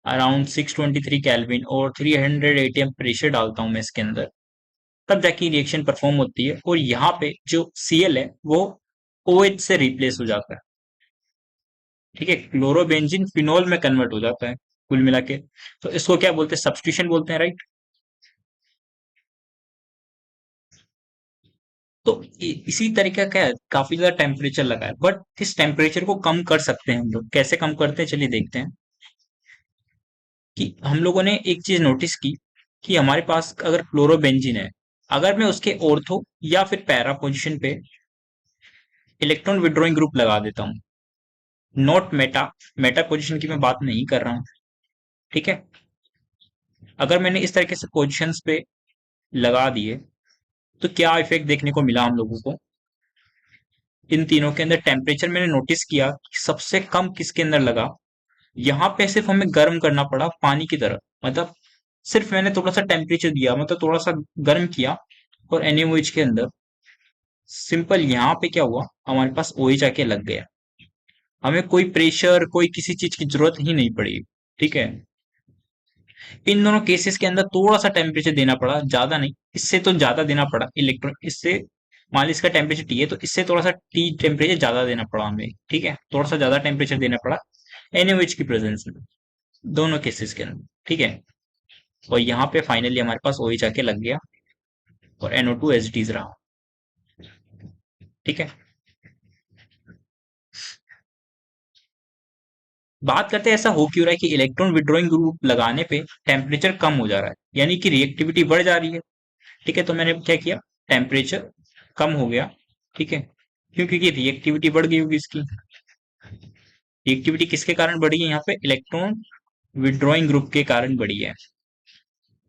अराउंड 623 केल्विन और 300 एटीएम प्रेशर डालता हूं मैं इसके अंदर, तब जाके रिएक्शन परफॉर्म होती है। और यहाँ पे जो Cl है वो OH से रिप्लेस हो जाता है। ठीक है, क्लोरोबेंजीन फिनोल में कन्वर्ट हो जाता है कुल मिला के। तो इसको क्या बोलते हैं, सब्स्टिट्यूशन बोलते हैं, राइट। तो इसी तरीका क्या है, काफी ज्यादा टेम्परेचर लगा है, बट इस टेम्परेचर को कम कर सकते हैं हम लोग। कैसे कम करते हैं, चलिए देखते हैं। कि हम लोगों ने एक चीज नोटिस की कि हमारे पास अगर क्लोरोबेंजीन है, अगर मैं उसके ऑर्थो या फिर पैरा पोजीशन पे इलेक्ट्रॉन विड्रॉइंग ग्रुप लगा देता हूँ, नॉट मेटा, मेटा पोजीशन की मैं बात नहीं कर रहा हूँ। ठीक है, अगर मैंने इस तरीके से पोजीशंस पे लगा दिए, तो क्या इफेक्ट देखने को मिला हम लोगों को। इन तीनों के अंदर टेम्परेचर मैंने नोटिस किया कि सबसे कम किसके अंदर लगा। यहाँ पे सिर्फ हमें गर्म करना पड़ा पानी की तरह, मतलब सिर्फ मैंने थोड़ा सा टेम्परेचर दिया, मतलब थोड़ा सा गर्म किया, और NaOH के अंदर सिंपल यहाँ पे क्या हुआ, हमारे पास OH आके लग गया। हमें कोई प्रेशर, कोई किसी चीज की जरूरत ही नहीं पड़ी। ठीक है, इन दोनों केसेस के अंदर थोड़ा सा टेम्परेचर देना पड़ा, ज्यादा नहीं, इससे तो ज्यादा देना पड़ा इलेक्ट्रॉन, इससे मान लीजिए इसका टेम्परेचर T है, तो इससे थोड़ा सा T टेम्परेचर ज्यादा देना पड़ा हमें। ठीक है, थोड़ा सा ज्यादा टेम्परेचर देना पड़ा NaOH की प्रेजेंस में, दोनों केसेस के अंदर। ठीक है, और यहाँ पे फाइनली हमारे पास OH आके लग गया और NO2 एज इट इज रहा। ठीक है, बात करते हैं ऐसा हो क्यों रहा है कि इलेक्ट्रॉन विड्रॉइंग ग्रुप लगाने पे टेम्परेचर कम हो जा रहा है, यानी कि रिएक्टिविटी बढ़ जा रही है। ठीक है, तो मैंने क्या किया, टेम्परेचर कम हो गया। ठीक है, क्यों, क्योंकि रिएक्टिविटी बढ़ गई होगी इसकी। रिएक्टिविटी किसके कारण बढ़ी है, यहाँ पे इलेक्ट्रॉन विड्रॉइंग ग्रुप के कारण बढ़ी है।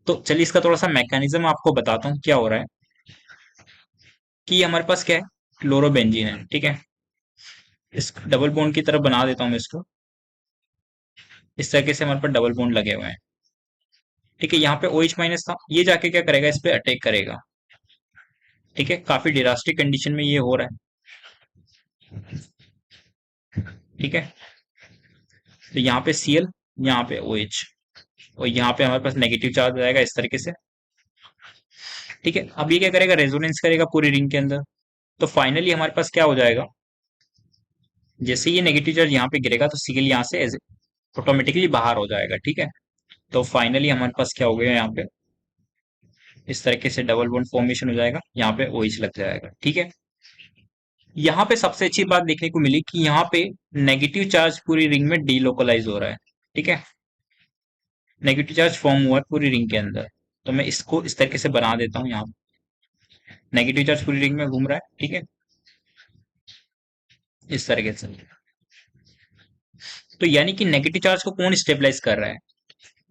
तो चलिए इसका थोड़ा सा मैकेनिज्म आपको बताता हूँ क्या हो रहा है। कि हमारे पास क्या है, क्लोरोबेंजीन है। ठीक है, इस डबल बॉन्ड की तरफ बना देता हूँ मैं इसको। इस तरीके से हमारे पास डबल बॉन्ड लगे हुए हैं। ठीक है, यहाँ पे OH माइनस था, ये जाके क्या करेगा, इस पे अटैक करेगा। ठीक है, काफी डिरास्टिक कंडीशन में ये हो रहा है। ठीक है, तो यहाँ पे Cl, यहाँ पे OH, और यहाँ पे हमारे पास नेगेटिव चार्ज आएगा इस तरीके से। ठीक है, अब ये क्या करेगा, रेजोनेंस करेगा पूरी रिंग के अंदर। तो फाइनली हमारे पास क्या हो जाएगा, जैसे ये नेगेटिव चार्ज यहाँ पे गिरेगा तो Cl यहाँ से ऑटोमेटिकली बाहर हो जाएगा। ठीक है, तो फाइनली हमारे पास क्या हो गया, यहाँ पे इस तरीके से डबल बॉन्ड फॉर्मेशन हो जाएगा, यहाँ पे OH लग जाएगा। ठीक है, यहाँ पे सबसे अच्छी बात देखने को मिली कि यहाँ पे नेगेटिव चार्ज पूरी रिंग में डीलोकलाइज हो रहा है। ठीक है, नेगेटिव चार्ज फॉर्म हुआ है पूरी रिंग के अंदर। तो मैं इसको इस तरीके से बना देता हूँ, यहाँ नेगेटिव चार्ज पूरी रिंग में घूम रहा है। ठीक है, इस तरीके से। तो यानी कि नेगेटिव चार्ज को कौन स्टेबलाइज कर रहा है,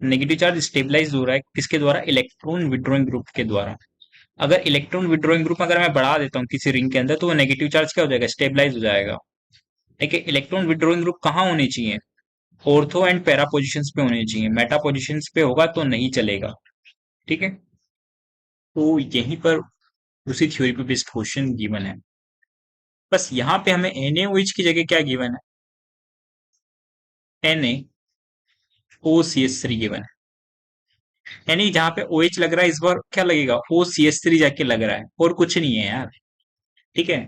नेगेटिव चार्ज स्टेबलाइज हो रहा है किसके द्वारा, इलेक्ट्रॉन विड्रॉइंग ग्रुप के द्वारा। अगर इलेक्ट्रॉन विड्रॉइंग ग्रुप अगर मैं बढ़ा देता हूँ किसी रिंग के अंदर, तो वो नेगेटिव चार्ज क्या हो जाएगा, स्टेबलाइज हो जाएगा। ठीक है, इलेक्ट्रॉन विड्रॉइंग ग्रुप कहाँ होने चाहिए, ऑर्थो एंड पैरा पोजिशन पे होने चाहिए, मेटा पोजिशन पे होगा तो नहीं चलेगा। ठीक है, तो यहीं पर उसी थ्योरी पे बेस्ड क्वेश्चन गिवन है। बस यहाँ पे हमें NaOH की जगह क्या गिवन है, NaOCH3 गिवन है। यानी जहाँ पे OH लग रहा है, इस बार क्या लगेगा, OCH3 जाके लग रहा है, और कुछ नहीं है यार। ठीक है,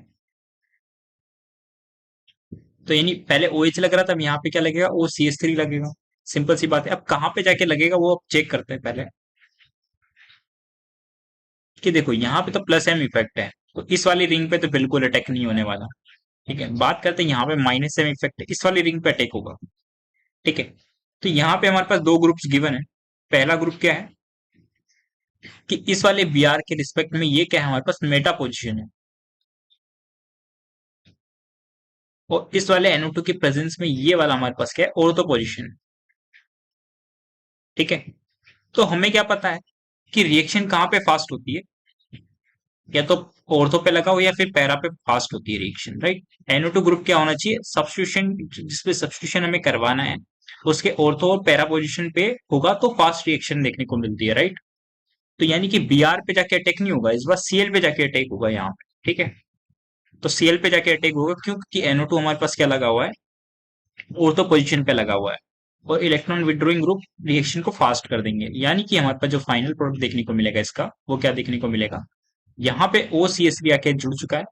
तो यानी पहले OH लग रहा था, अब यहाँ पे क्या लगेगा, OCH3 लगेगा। सिंपल सी बात है। अब कहाँ पे जाके लगेगा वो अब चेक करते हैं पहले, कि देखो यहाँ पे तो प्लस एम इफेक्ट है, तो इस वाली रिंग पे तो बिल्कुल अटैक नहीं होने वाला। ठीक है, बात करते हैं यहाँ पे माइनस एम इफेक्ट इस वाली रिंग पे अटैक होगा। ठीक है, तो यहाँ पे हमारे पास दो ग्रुप्स गिवन है। पहला ग्रुप क्या है, कि इस वाले Br के रिस्पेक्ट में ये क्या है, हमारे पास मेटा पोजिशन है, और इस वाले NO2 के प्रेजेंस में ये वाला हमारे पास क्या है, ऑर्थो पोजिशन। ठीक है, तो हमें क्या पता है कि रिएक्शन कहाँ पे फास्ट होती है, या तो ऑर्थो पे लगा हो या फिर पैरा पे फास्ट होती है रिएक्शन, राइट। NO2 ग्रुप क्या होना चाहिए, सब्स्टिट्यूशन, जिसपे सब्स्टिट्यूशन हमें करवाना है उसके ऑर्थो और पैरा पोजिशन पे होगा तो फास्ट रिएक्शन देखने को मिलती है, राइट। तो यानी कि Br पे जाके अटैक नहीं होगा, इस बार Cl पे जाके अटैक होगा यहाँ पे। ठीक है, तो Cl पे जाके अटैक होगा, क्योंकि NO2 हमारे पास क्या लगा हुआ है, ऑर्थो पोजिशन पे लगा हुआ है, और इलेक्ट्रॉन विड्रॉइंग ग्रुप रिएक्शन को फास्ट कर देंगे। यानी कि हमारे पास जो फाइनल प्रोडक्ट देखने को मिलेगा इसका, वो क्या देखने को मिलेगा, यहाँ पे OCH3 आके जुड़ चुका है,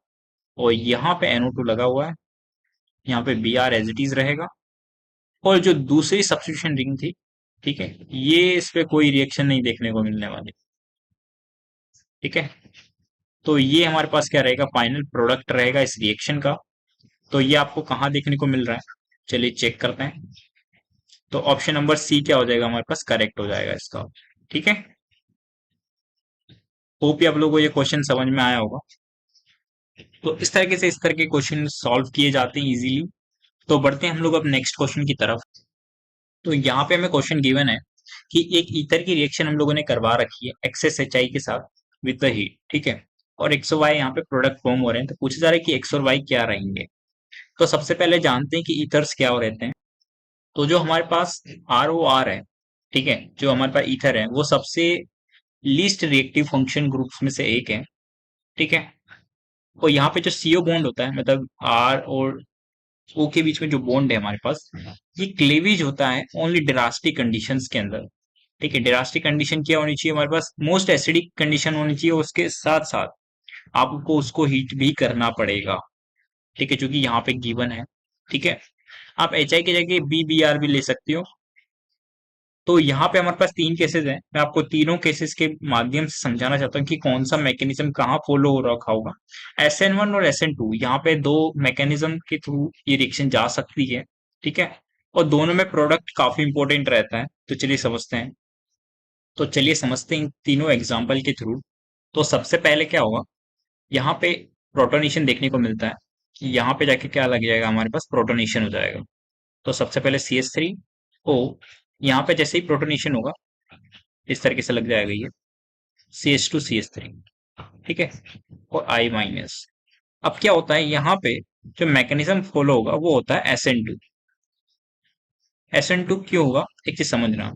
और यहाँ पे NO2 लगा हुआ है, यहाँ पे Br एज इट इज रहेगा, और जो दूसरी सब्स्टिट्यूशन रिंग थी, ठीक है, ये इस पे कोई रिएक्शन नहीं देखने को मिलने वाली। ठीक है, तो ये हमारे पास क्या रहेगा, फाइनल प्रोडक्ट रहेगा इस रिएक्शन का। तो ये आपको कहाँ देखने को मिल रहा है, चलिए चेक करते हैं। तो ऑप्शन नंबर C क्या हो जाएगा, हमारे पास करेक्ट हो जाएगा इसका। ठीक है, होप आप लोगों को ये क्वेश्चन समझ में आया होगा। तो इस तरीके से इस तरह के क्वेश्चन सॉल्व किए जाते हैं इजीली। तो बढ़ते हैं हम लोग अब नेक्स्ट क्वेश्चन की तरफ। तो यहाँ पे हमें क्वेश्चन गिवन है कि एक ईथर की रिएक्शन हम लोगों ने करवा रखी है एक्सेस HI के साथ विद द हीट। ठीक है, और एक्स और वाई यहाँ पे प्रोडक्ट फॉर्म हो रहे हैं, तो पूछा जा रहा है कि एक्स और वाई क्या रहेंगे। तो सबसे पहले जानते हैं कि ईथर्स क्या हो रहते हैं। तो जो हमारे पास ROR है, ठीक है, जो हमारे पास ईथर है, वो सबसे लीस्ट रिएक्टिव फंक्शन ग्रुप्स में से एक है। ठीक है, और यहाँ पे जो CO बॉन्ड होता है, मतलब R और O के बीच में जो बॉन्ड है हमारे पास, ये क्लेविज होता है ओनली ड्रास्टिक कंडीशंस के अंदर। ठीक है, ड्रास्टिक कंडीशन क्या होनी चाहिए, हमारे पास मोस्ट एसिडिक कंडीशन होनी चाहिए, उसके साथ साथ आपको उसको हीट भी करना पड़ेगा। ठीक है, जो कि यहाँ पे गिवन है। ठीक है, आप HI की जगह BBr भी ले सकते हो। तो यहाँ पे हमारे पास तीन केसेस हैं, मैं आपको तीनों केसेस के माध्यम से समझाना चाहता हूँ कि कौन सा मैकेनिज्म कहाँ फॉलो हो रखा होगा। SN1 और SN2 यहाँ पे दो मैकेनिज्म के थ्रू ये रिएक्शन जा सकती है। ठीक है, और दोनों में प्रोडक्ट काफी इंपॉर्टेंट रहता है। तो चलिए समझते हैं। तो चलिए समझते हैं इन तीनों एग्जाम्पल के थ्रू। तो सबसे पहले क्या होगा, यहाँ पे प्रोटोनेशन देखने को मिलता है, कि यहाँ पे जाके क्या लग जाएगा, हमारे पास प्रोटोनेशन हो जाएगा। तो सबसे पहले CH3O, यहाँ पे जैसे ही प्रोटोनेशन होगा इस तरीके से लग जाएगा ये CH2CH3। ठीक है, और I माइनस। अब क्या होता है यहाँ पे, जो मैकेनिज्म फॉलो होगा वो होता है SN2। SN2 क्यों होगा, एक चीज समझना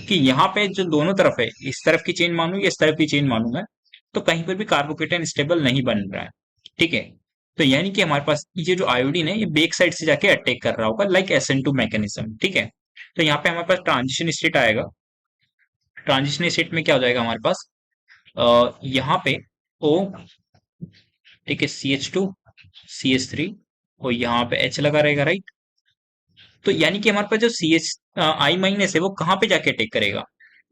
कि यहाँ पे जो दोनों तरफ है, इस तरफ की चेन मानूं या इस तरफ की चेन मानूं मैं, तो कहीं पर भी कार्बोकेटाइन स्टेबल नहीं बन रहा है। ठीक है, तो यानी कि हमारे पास ये जो आयोडीन है ये बैक साइड से जाके अटैक कर रहा होगा, लाइक SN2 मैकेनिज्म। ठीक है, तो यहाँ पे हमारे पास ट्रांजिशन स्टेट आएगा। ट्रांजिशन स्टेट में क्या हो जाएगा हमारे पास, यहाँ पे O, ठीक है, CH2 CH3, और यहाँ पे H लगा रहेगा, राइट। तो यानी कि हमारे पास जो I- है वो कहाँ पे जाके अटैक करेगा,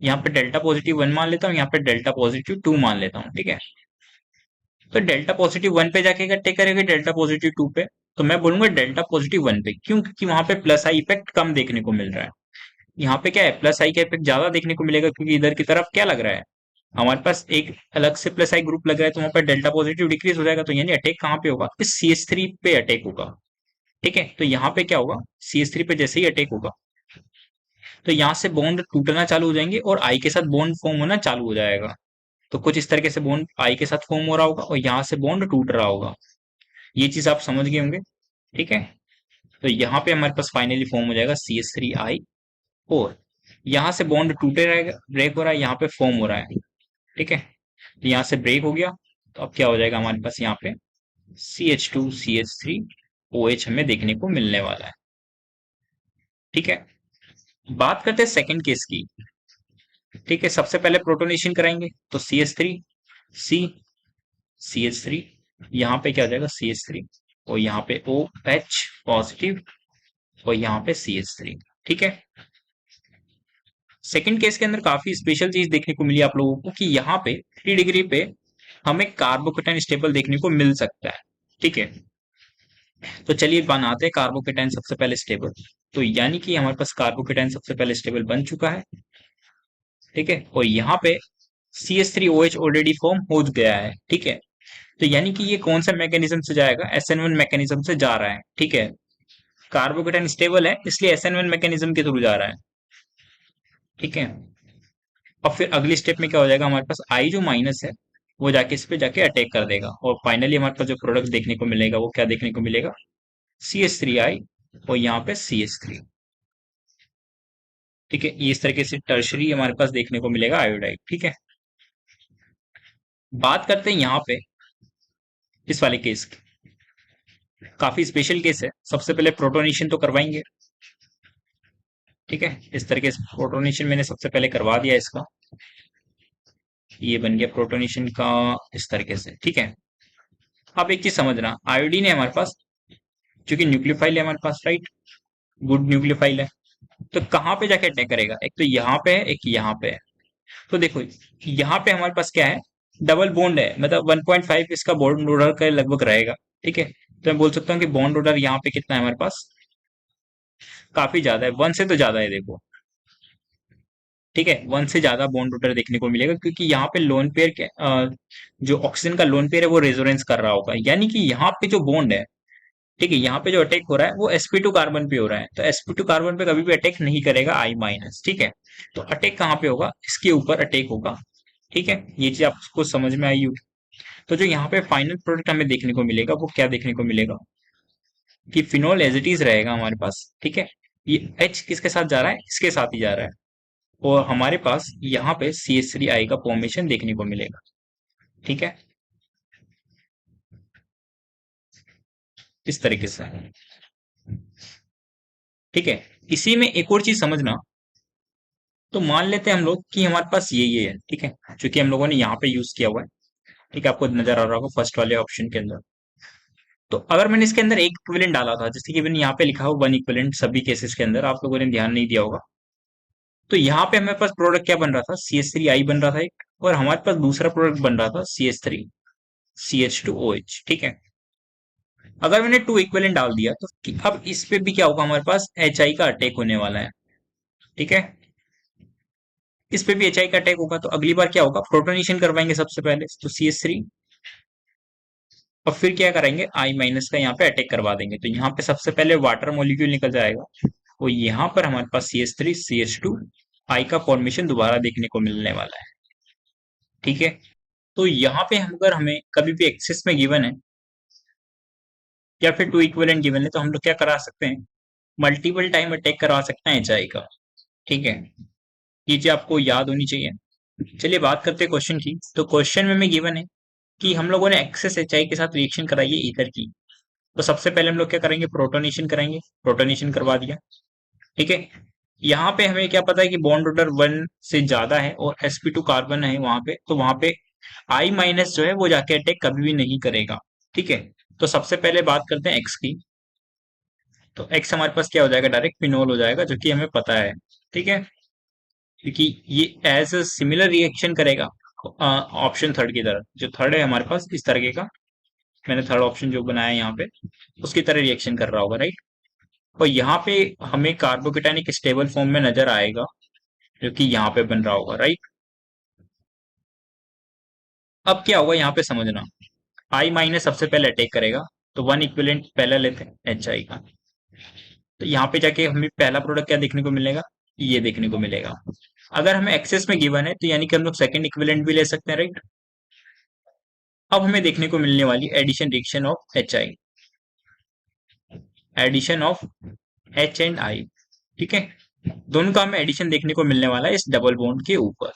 यहाँ पे डेल्टा पॉजिटिव 1 मान लेता हूँ, यहाँ पे डेल्टा पॉजिटिव 2 मान लेता हूँ। ठीक है, तो डेल्टा पॉजिटिव 1 पे जाके अटैक करेगा, डेल्टा पॉजिटिव 2 पे। तो मैं बोलूंगा डेल्टा पॉजिटिव 1 पे, क्यों, क्योंकि वहां पे प्लस आई इफेक्ट कम देखने को मिल रहा है। यहाँ पे क्या है, प्लस आई का इफेक्ट ज्यादा देखने को मिलेगा, क्योंकि इधर की तरफ क्या लग रहा है, हमारे पास एक अलग से प्लस आई ग्रुप लग रहा है, तो वहां पर डेल्टा पॉजिटिव डिक्रीज हो जाएगा। तो यानी अटैक कहाँ पे होगा, इस CH3 पे अटैक होगा। ठीक है, तो यहाँ पे क्या होगा, CH3 पे जैसे ही अटैक होगा, तो यहाँ से बॉन्ड टूटना चालू हो जाएंगे और आई के साथ बॉन्ड फॉर्म होना चालू हो जाएगा। तो कुछ इस तरीके से बॉन्ड आई के साथ फॉर्म हो रहा होगा और यहाँ से बॉन्ड टूट रहा होगा। ये चीज आप समझ गए होंगे। ठीक है, तो यहाँ पे हमारे पास फाइनली फॉर्म हो जाएगा CH3I, और यहाँ से बॉन्ड टूटे रहेगा, ब्रेक हो रहा है, यहाँ पे फॉर्म हो रहा है। ठीक है, तो यहाँ से ब्रेक हो गया, तो अब क्या हो जाएगा हमारे पास, यहाँ पे CH2CH3OH हमें देखने को मिलने वाला है। ठीक है, बात करते हैं सेकंड केस की। ठीक है, सबसे पहले प्रोटोनेशन कराएंगे, तो CH3C CH3, यहाँ पे क्या हो जाएगा CH3, और यहाँ पे OH पॉजिटिव, और यहाँ पे CH3। ठीक है, सेकंड केस के अंदर काफी स्पेशल चीज देखने को मिली आप लोगों को, कि यहाँ पे 3 डिग्री पे हमें कार्बोकेटाइन स्टेबल देखने को मिल सकता है। ठीक है, तो चलिए बनाते हैं कार्बोकेटाइन सबसे पहले स्टेबल। तो यानी कि हमारे पास कार्बोकेटाइन सबसे पहले स्टेबल बन चुका है। ठीक है, और यहाँ पे CH3OH ऑलरेडी फॉर्म हो गया है। ठीक है, तो यानी कि ये कौन सा मैकेनिज्म से जाएगा, SN1 मैकेनिज्म से जा रहा है। ठीक है, कार्बोकेटाइन स्टेबल है इसलिए SN1 मैकेनिज्म के थ्रू जा रहा है। ठीक है, और फिर अगली स्टेप में क्या हो जाएगा, हमारे पास आई जो माइनस है वो जाके इस पे जाके अटैक कर देगा, और फाइनली हमारे पास जो प्रोडक्ट देखने को मिलेगा वो क्या देखने को मिलेगा, CH3I, और यहाँ पे CH3। ठीक है, ये इस तरीके से टर्शरी हमारे पास देखने को मिलेगा आयोडाइड। ठीक है, बात करते हैं यहाँ पे इस वाले केस की। काफी स्पेशल केस है, सबसे पहले प्रोटोनेशन तो करवाएंगे। ठीक है, इस तरीके से प्रोटोनेशन मैंने सबसे पहले करवा दिया इसका, ये बन गया प्रोटोनेशन का इस तरीके से। ठीक है, अब एक चीज समझना, आयोडीन है हमारे पास, क्योंकि न्यूक्लियोफाइल है हमारे पास, राइट, गुड न्यूक्लियोफाइल है, तो कहाँ पे जाके अटैक करेगा, एक तो यहाँ पे है, एक यहाँ पे है। तो देखो, यहाँ पे हमारे पास क्या है, डबल बॉन्ड है, मतलब 1.5 इसका बॉन्ड ऑर्डर का लगभग रहेगा। ठीक है, तो मैं बोल सकता हूँ कि बॉन्ड ऑर्डर यहाँ पे कितना है हमारे पास, काफी ज्यादा है, 1 से तो ज्यादा है, देखो। ठीक है, 1 से ज्यादा बॉन्ड ऑर्डर देखने को मिलेगा, क्योंकि यहाँ पे लोन पेयर के जो ऑक्सीजन का लोन पेयर है वो रेजोनेंस कर रहा होगा, यानी कि यहाँ पे जो बॉन्ड है, ठीक है, यहाँ पे जो अटैक हो रहा है वो sp2 कार्बन पे हो रहा है, तो sp2 कार्बन पे कभी भी अटैक नहीं करेगा I-। ठीक है, तो अटैक कहाँ पे होगा, इसके ऊपर अटैक होगा। ठीक है, ये चीज आपको समझ में आई होगी। तो जो यहाँ पे फाइनल प्रोडक्ट हमें देखने को मिलेगा वो क्या देखने को मिलेगा, कि फिनोल एज इट इज रहेगा हमारे पास। ठीक है, ये H किसके साथ जा रहा है, इसके साथ ही जा रहा है, और हमारे पास यहाँ पे CH3I का फॉर्मेशन देखने को मिलेगा। ठीक है, इस तरीके से। ठीक है, इसी में एक और चीज समझना, तो मान लेते हैं हम लोग कि हमारे पास ये है। ठीक है, क्योंकि हम लोगों ने यहाँ पे यूज किया हुआ है। ठीक है, आपको नजर आ रहा होगा फर्स्ट वाले ऑप्शन के अंदर। तो अगर मैंने इसके अंदर एक इक्विवेलेंट डाला था, जैसे कि मैंने यहाँ पे लिखा हुआ 1 इक्विवेलेंट सभी केसेस के अंदर, आप लोगों ने ध्यान नहीं दिया होगा। तो यहाँ पे हमारे पास प्रोडक्ट क्या बन रहा था, CH3I बन रहा था एक, और हमारे पास दूसरा प्रोडक्ट बन रहा था CH3CH2OH। ठीक है, अगर मैंने 2 इक्विवेलेंट डाल दिया तो अब इस पे भी क्या होगा, हमारे पास HI का अटैक होने वाला है। ठीक है, इस पे भी HI का अटैक होगा, तो अगली बार क्या होगा, प्रोटोनेशन करवाएंगे सबसे पहले, तो CH3, और फिर क्या करेंगे, I- का यहाँ पे अटैक करवा देंगे, तो यहाँ पे सबसे पहले वाटर मॉलिक्यूल निकल जाएगा, और यहाँ पर हमारे पास CH3CH2I का फॉर्मेशन दोबारा देखने को मिलने वाला है। ठीक है, तो यहाँ पे हम अगर हमें कभी भी एक्सेस में गिवन है या फिर 2 इक्विवेलेंट गिवन है, तो हम लोग क्या करा सकते हैं, मल्टीपल टाइम अटैक करवा सकते हैं एचआई का। ठीक है, ये चीज आपको याद होनी चाहिए। चलिए बात करते हैं क्वेश्चन की। तो क्वेश्चन में हमें गिवन है कि हम लोगों ने एक्सेस एचआई के साथ रिएक्शन कराई है ईथर की। तो सबसे पहले हम लोग क्या करेंगे, प्रोटोनेशन कराएंगे। प्रोटोनेशन करवा दिया, ठीक है। यहाँ पे हमें क्या पता है कि बॉन्ड ऑर्डर 1 से ज्यादा है और sp2 कार्बन है वहां पे, तो वहां पे I माइनस जो है वो जाके अटैक कभी भी नहीं करेगा। ठीक है, तो सबसे पहले बात करते हैं एक्स की। तो एक्स हमारे पास क्या हो जाएगा, डायरेक्ट फिनोल हो जाएगा, जो कि हमें पता है। ठीक है, क्योंकि ये एज अ सिमिलर रिएक्शन करेगा ऑप्शन थर्ड की तरह। जो थर्ड है हमारे पास इस तरीके का, मैंने थर्ड ऑप्शन जो बनाया है यहाँ पे, उसकी तरह रिएक्शन कर रहा होगा, राइट। और यहाँ पे हमें कार्बोकेटाइन एक स्टेबल फॉर्म में नजर आएगा, जो कि यहाँ पे बन रहा होगा, राइट। अब क्या होगा यहाँ पे समझना, आई माइनस सबसे पहले अटैक करेगा, तो वन इक्विवेलेंट पहला लेते हैं एच आई का। तो यहाँ पे जाके हमें पहला प्रोडक्ट क्या देखने को मिलेगा, ये देखने को मिलेगा। अगर हमें एक्सेस में गिवन है तो यानी कि हम लोग सेकंड इक्विवेलेंट भी ले सकते हैं, राइट। अब हमें देखने को मिलने वाली addition reaction of H I, addition of H and I. ठीक है, दोनों का हमें एडिशन देखने को मिलने वाला है इस डबल बॉन्ड के ऊपर।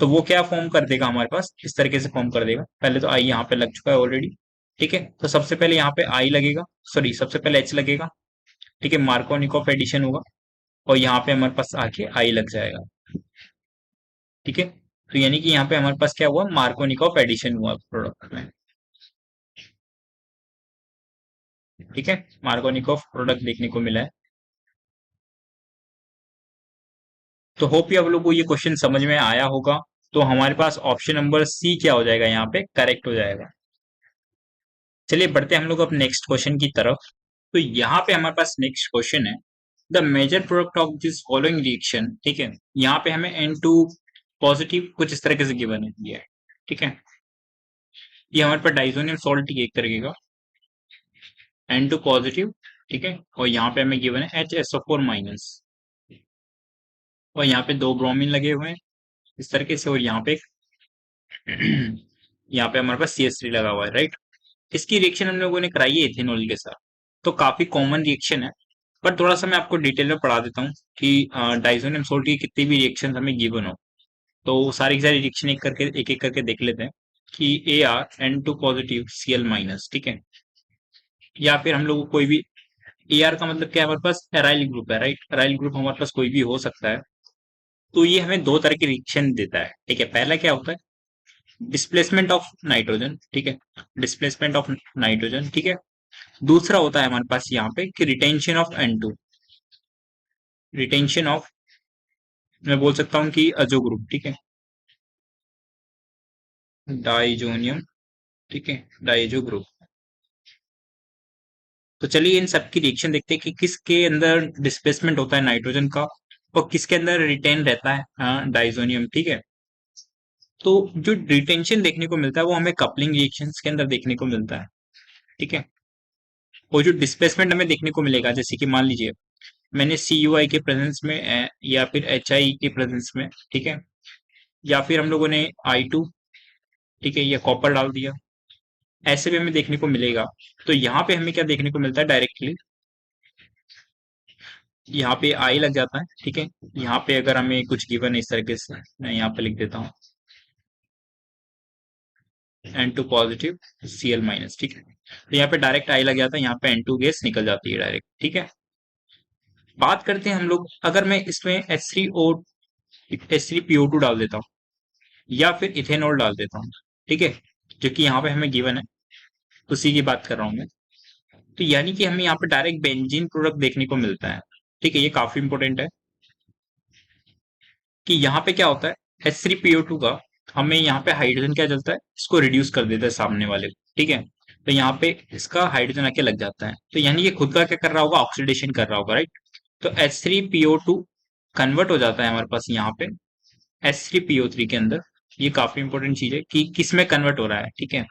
तो वो क्या फॉर्म कर देगा हमारे पास, इस तरीके से फॉर्म कर देगा। पहले तो आई यहाँ पे लग चुका है ऑलरेडी। ठीक है, तो सबसे पहले यहाँ पे आई लगेगा, सॉरी सबसे पहले एच लगेगा। ठीक है, मार्कोनिकॉफ एडिशन होगा और यहाँ पे हमारे पास आके आई लग जाएगा। ठीक है, तो यानी कि यहाँ पे हमारे पास क्या हुआ, मार्कोनिकॉफ एडिशन हुआ प्रोडक्ट में। ठीक है, मार्कोनिकॉफ प्रोडक्ट देखने को मिला है। तो होप ये आप लोग को ये क्वेश्चन समझ में आया होगा। तो हमारे पास ऑप्शन नंबर सी क्या हो जाएगा, यहाँ पे करेक्ट हो जाएगा। चलिए बढ़ते हैं हम लोग अब नेक्स्ट क्वेश्चन की तरफ। तो यहाँ पे हमारे पास नेक्स्ट क्वेश्चन है, the major product of this following reaction. ठीक है, यहाँ पे हमें N2 पॉजिटिव कुछ इस तरीके से गिवन है, ये है। ठीक है, ये हमारे पास डाइजोनियम सॉल्ट एक तरीके का N2 पॉजिटिव। ठीक है, और यहाँ पे हमें गिवन है HSO4 माइनस, और यहाँ पे दो ब्रोमीन लगे हुए हैं इस तरीके से, और यहाँ पे यहाँ पे हमारे पास CH3 लगा हुआ है, राइट। इसकी रिएक्शन हम लोगों ने कराई है इथेनॉल के साथ। तो काफी कॉमन रिएक्शन है, पर थोड़ा सा मैं आपको डिटेल में पढ़ा देता हूँ कि डाइजोनियम सोल्ट की कितनी भी रिएक्शन हमें गिवन हो, तो सारी की सारी रिएक्शन एक एक करके देख लेते हैं। कि AR N2 positive Cl minus, ठीक है। या फिर हम लोग को कोई भी, AR का मतलब क्या है, हमारे पास एराइल ग्रुप है, राइट। एराइल ग्रुप हमारे पास कोई भी हो सकता है। तो ये हमें दो तरह की रिएक्शन देता है, ठीक है। पहला क्या होता है, डिस्प्लेसमेंट ऑफ नाइट्रोजन, ठीक है। डिस्प्लेसमेंट ऑफ नाइट्रोजन, ठीक है। दूसरा होता है हमारे पास यहाँ पे कि retention of N2, retention of, मैं बोल सकता हूँ कि अजो ग्रुप, ठीक है, डाइजोनियम, ठीक है, डाइजो ग्रुप। तो चलिए इन सब की रिएक्शन देखते हैं कि किसके अंदर डिस्प्लेसमेंट होता है नाइट्रोजन का और किसके अंदर रिटेन रहता है डाइजोनियम, ठीक है। तो जो रिटेंशन देखने को मिलता है वो हमें कपलिंग रिएक्शंस के अंदर देखने को मिलता है, ठीक है। और जो डिस्प्लेसमेंट हमें देखने को मिलेगा, जैसे कि मान लीजिए मैंने CUI के प्रेजेंस में या फिर HI के प्रेजेंस में, ठीक है, या फिर हम लोगों ने I2, ठीक है, या कॉपर डाल दिया, ऐसे भी हमें देखने को मिलेगा। तो यहाँ पे हमें क्या देखने को मिलता है डायरेक्टली, यहाँ पे आई लग जाता है, ठीक है। यहाँ पे अगर हमें कुछ गिवन है इस तरीके से, मैं यहाँ पे लिख देता हूँ N2 पॉजिटिव Cl माइनस, ठीक है। तो यहाँ पे डायरेक्ट आई लग जाता है, यहाँ पे N2 गैस निकल जाती है डायरेक्ट, ठीक है। बात करते हैं हम लोग, अगर मैं इसमें H3PO2 डाल देता हूँ या फिर इथेनॉल डाल देता हूँ, ठीक है, जो कि यहाँ पे हमें गिवन है, उसी की बात कर रहा हूँ मैं। तो यानी कि हमें यहाँ पे डायरेक्ट बेंजीन प्रोडक्ट देखने को मिलता है, ठीक है। ये काफी इंपॉर्टेंट है कि यहाँ पे क्या होता है, H3PO2 का हमें यहाँ पे हाइड्रोजन क्या जलता है, इसको रिड्यूस कर देता है सामने वाले को, ठीक है। तो यहाँ पे इसका हाइड्रोजन आके लग जाता है, तो यानी ये खुद का क्या कर रहा होगा, ऑक्सीडेशन कर रहा होगा, राइट। तो H3PO2 कन्वर्ट हो जाता है हमारे पास यहाँ पे H3PO3 के अंदर। ये काफी इंपॉर्टेंट चीज है कि किस में कन्वर्ट हो रहा है, ठीक है।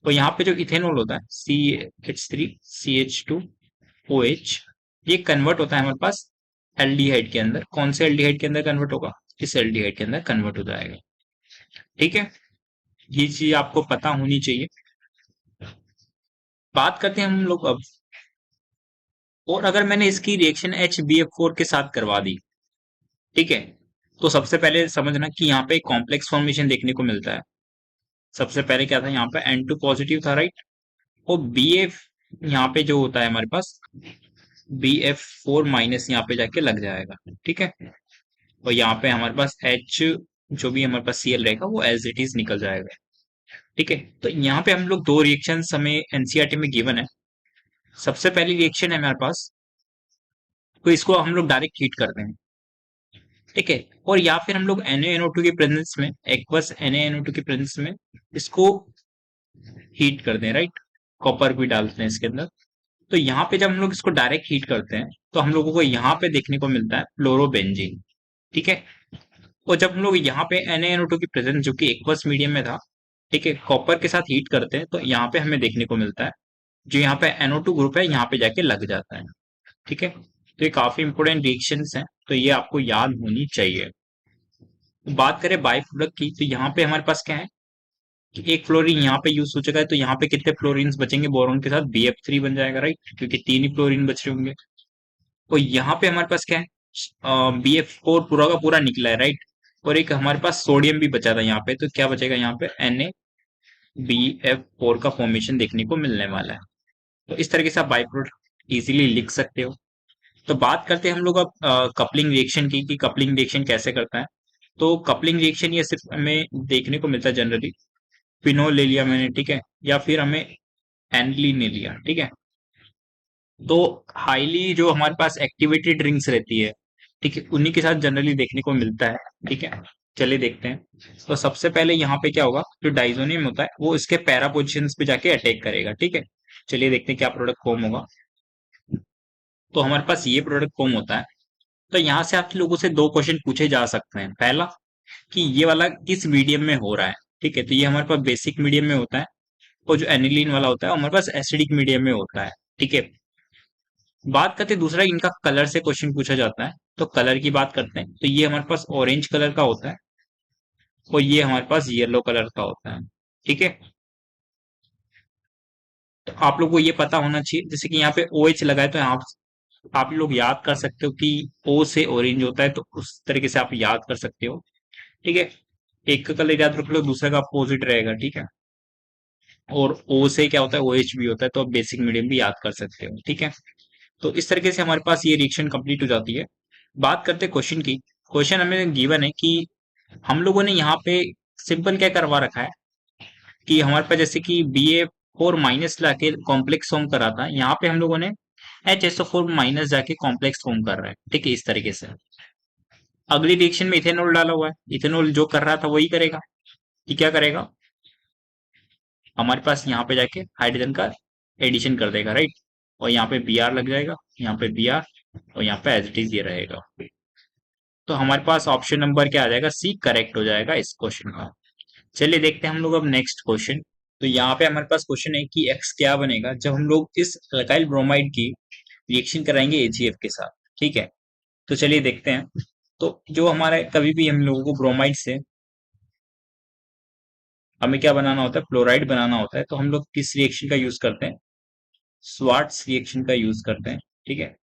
तो यहाँ पे जो इथेनॉल होता है CH3CH2OH, ये कन्वर्ट होता है हमारे पास एल्डिहाइड के अंदर। कौन से एल्डिहाइड के अंदर कन्वर्ट होगा, इस एल्डिहाइड के अंदर कन्वर्ट हो जाएगा, ठीक है। ये चीज आपको पता होनी चाहिए। बात करते हैं हम लोग अब और अगर मैंने इसकी रिएक्शन HBF4 के साथ करवा दी, ठीक है, तो सबसे पहले समझना कि यहाँ पे कॉम्प्लेक्स फॉर्मेशन देखने को मिलता है। सबसे पहले क्या था, यहाँ पे N2 पॉजिटिव था, राइट। और BF यहाँ पे जो होता है हमारे पास, BF4 माइनस यहाँ पे जाके लग जाएगा, ठीक है। और यहाँ पे हमारे पास H, जो भी हमारे पास Cl रहेगा वो एज इट इज निकल जाएगा, ठीक है। तो यहाँ पे हम लोग दो रिएक्शंस हमें एनसीईआरटी में गिवन है। सबसे पहली रिएक्शन है हमारे पास, तो इसको हम लोग डायरेक्ट हीट करते हैं, ठीक है। और या फिर हम लोग NaNO2 के प्रेजेंस में, एक्वस NaNO2 के प्रेजेंस में इसको हीट करते हैं, राइट। कॉपर भी डालते हैं इसके अंदर। तो यहाँ पे जब हम लोग इसको डायरेक्ट हीट करते हैं तो हम लोगों को यहाँ पे देखने को मिलता है फ्लोरोबेंजीन, ठीक है। और जब हम लोग यहाँ पे NaNO2 की प्रेजेंस जो कि एक्वस मीडियम में था, ठीक है, कॉपर के साथ हीट करते हैं तो यहाँ पे हमें देखने को मिलता है जो यहाँ पे NO2 ग्रुप है यहाँ पे जाके लग जाता है, ठीक है। तो ये काफी इंपोर्टेंट रिएक्शंस हैं, तो ये आपको याद होनी चाहिए। तो बात करें बाय प्रोडक्ट की, तो यहाँ पे हमारे पास क्या है कि एक फ्लोरीन यहाँ पे यूज हो चुका है, तो यहाँ पे कितने फ्लोरीन्स बचेंगे बोरॉन के साथ, BF3 बन जाएगा, राइट, क्योंकि तीन ही फ्लोरीन बच रहे होंगे। और यहाँ पे हमारे पास क्या है, BF4 पूरा का पूरा निकला है, राइट। और एक हमारे पास सोडियम भी बचा था यहाँ पे, तो क्या बचेगा यहाँ पे, NaBF4 का फॉर्मेशन देखने को मिलने वाला है। तो इस तरीके से आप बाई प्रोडक्ट इजिली लिख सकते हो। तो बात करते हैं हम लोग अब कपलिंग रिएक्शन की, कि कपलिंग रिएक्शन कैसे करता है। तो कपलिंग रिएक्शन ये सिर्फ हमें देखने को मिलता है जनरली, फिनोल ले लिया मैंने, ठीक है, या फिर हमें एनलीन ले लिया, ठीक है। तो हाईली जो हमारे पास एक्टिवेटेड रिंग्स रहती है, ठीक है, उन्हीं के साथ जनरली देखने को मिलता है, ठीक है। चलिए देखते हैं। तो सबसे पहले यहाँ पे क्या होगा, जो डाइजोनियम होता है वो इसके पैरा पोजिशंस पे जाके अटैक करेगा, ठीक है। चलिए देखते हैं क्या प्रोडक्ट फॉर्म होगा। तो हमारे पास ये प्रोडक्ट फॉर्म होता है। तो यहाँ से आप लोगों से दो क्वेश्चन पूछे जा सकते हैं। पहला, कि ये वाला किस मीडियम में हो रहा है, ठीक है, तो ये हमारे पास बेसिक मीडियम में होता है। और जो एनिलीन वाला होता है वो हमारे पास एसिडिक मीडियम में होता है, ठीक है। बात करते हैं दूसरा, इनका कलर से क्वेश्चन पूछा जाता है। तो कलर की बात करते हैं, तो ये हमारे पास ऑरेंज कलर का होता है और ये हमारे पास येलो कलर का होता है, ठीक है। तो आप लोग को ये पता होना चाहिए, जैसे कि यहाँ पे OH लगा है, तो यहाँ आप लोग याद कर सकते हो कि O से ऑरेंज होता है, तो उस तरीके से आप याद कर सकते हो, ठीक है। एक का कलर याद रख लो, दूसरा का अपोजिट रहेगा, ठीक है। और O से क्या होता है, OH भी होता है, तो आप बेसिक मीडियम भी याद कर सकते हो, ठीक है। तो इस तरीके से हमारे पास ये रिएक्शन कंप्लीट हो जाती है। बात करते हैं क्वेश्चन की। क्वेश्चन हमें गिवन है कि हम लोगों ने यहाँ पे सिंपल क्या करवा रखा है कि हमारे पास जैसे कि BA4 माइनस लाके कॉम्प्लेक्स फॉर्म करा था, यहाँ पे हम लोगों ने HSO4 माइनस जाके कॉम्प्लेक्स फॉर्म कर रहे हैं, ठीक है, इस तरीके से। अगली रिएक्शन में इथेनॉल डाला हुआ है, इथेनॉल जो कर रहा था वही करेगा, कि क्या करेगा, हमारे पास यहाँ पे जाके हाइड्रोजन का एडिशन कर देगा, राइट। और यहाँ पे Br लग जाएगा, यहाँ पे Br, और यहाँ पे एज इट इज ये रहेगा। तो हमारे पास ऑप्शन नंबर क्या आ जाएगा, C करेक्ट हो जाएगा इस क्वेश्चन का। चलिए देखते हैं हम लोग अब नेक्स्ट क्वेश्चन। तो यहाँ पे हमारे पास क्वेश्चन है कि X क्या बनेगा जब हम लोग इस अल्काइल ब्रोमाइड की रिएक्शन कराएंगे AgF के साथ, ठीक है। तो चलिए देखते हैं। तो जो हमारा कभी भी हम लोगों को ब्रोमाइड से हमें क्या बनाना होता है, क्लोराइड बनाना होता है, तो हम लोग किस रिएक्शन का यूज करते हैं, स्वार्ट्स रिएक्शन का यूज करते हैं, ठीक है।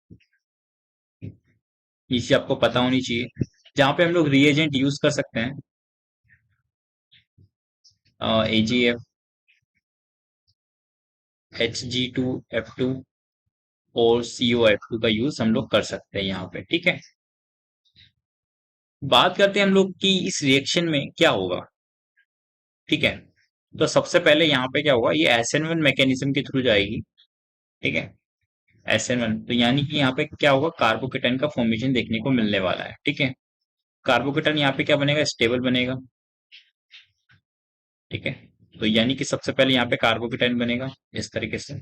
ये चीज आपको पता होनी चाहिए। जहाँ पे हम लोग रिएजेंट यूज कर सकते हैं, AgF, Hg2F2 और COF2 का यूज हम लोग कर सकते हैं यहाँ पे, ठीक है। बात करते हैं हम लोग कि इस रिएक्शन में क्या होगा, ठीक है। तो सबसे पहले यहाँ पे क्या होगा, ये SN1 मैकेनिज्म के थ्रू जाएगी, ठीक है। SN1, तो यानी कि यहाँ पे क्या होगा, कार्बोकेटाइन का फॉर्मेशन देखने को मिलने वाला है, ठीक है। कार्बोकेटाइन यहाँ पे क्या बनेगा, स्टेबल बनेगा, ठीक है। तो यानी कि सबसे पहले यहाँ पे कार्बोकेटाइन बनेगा इस तरीके से।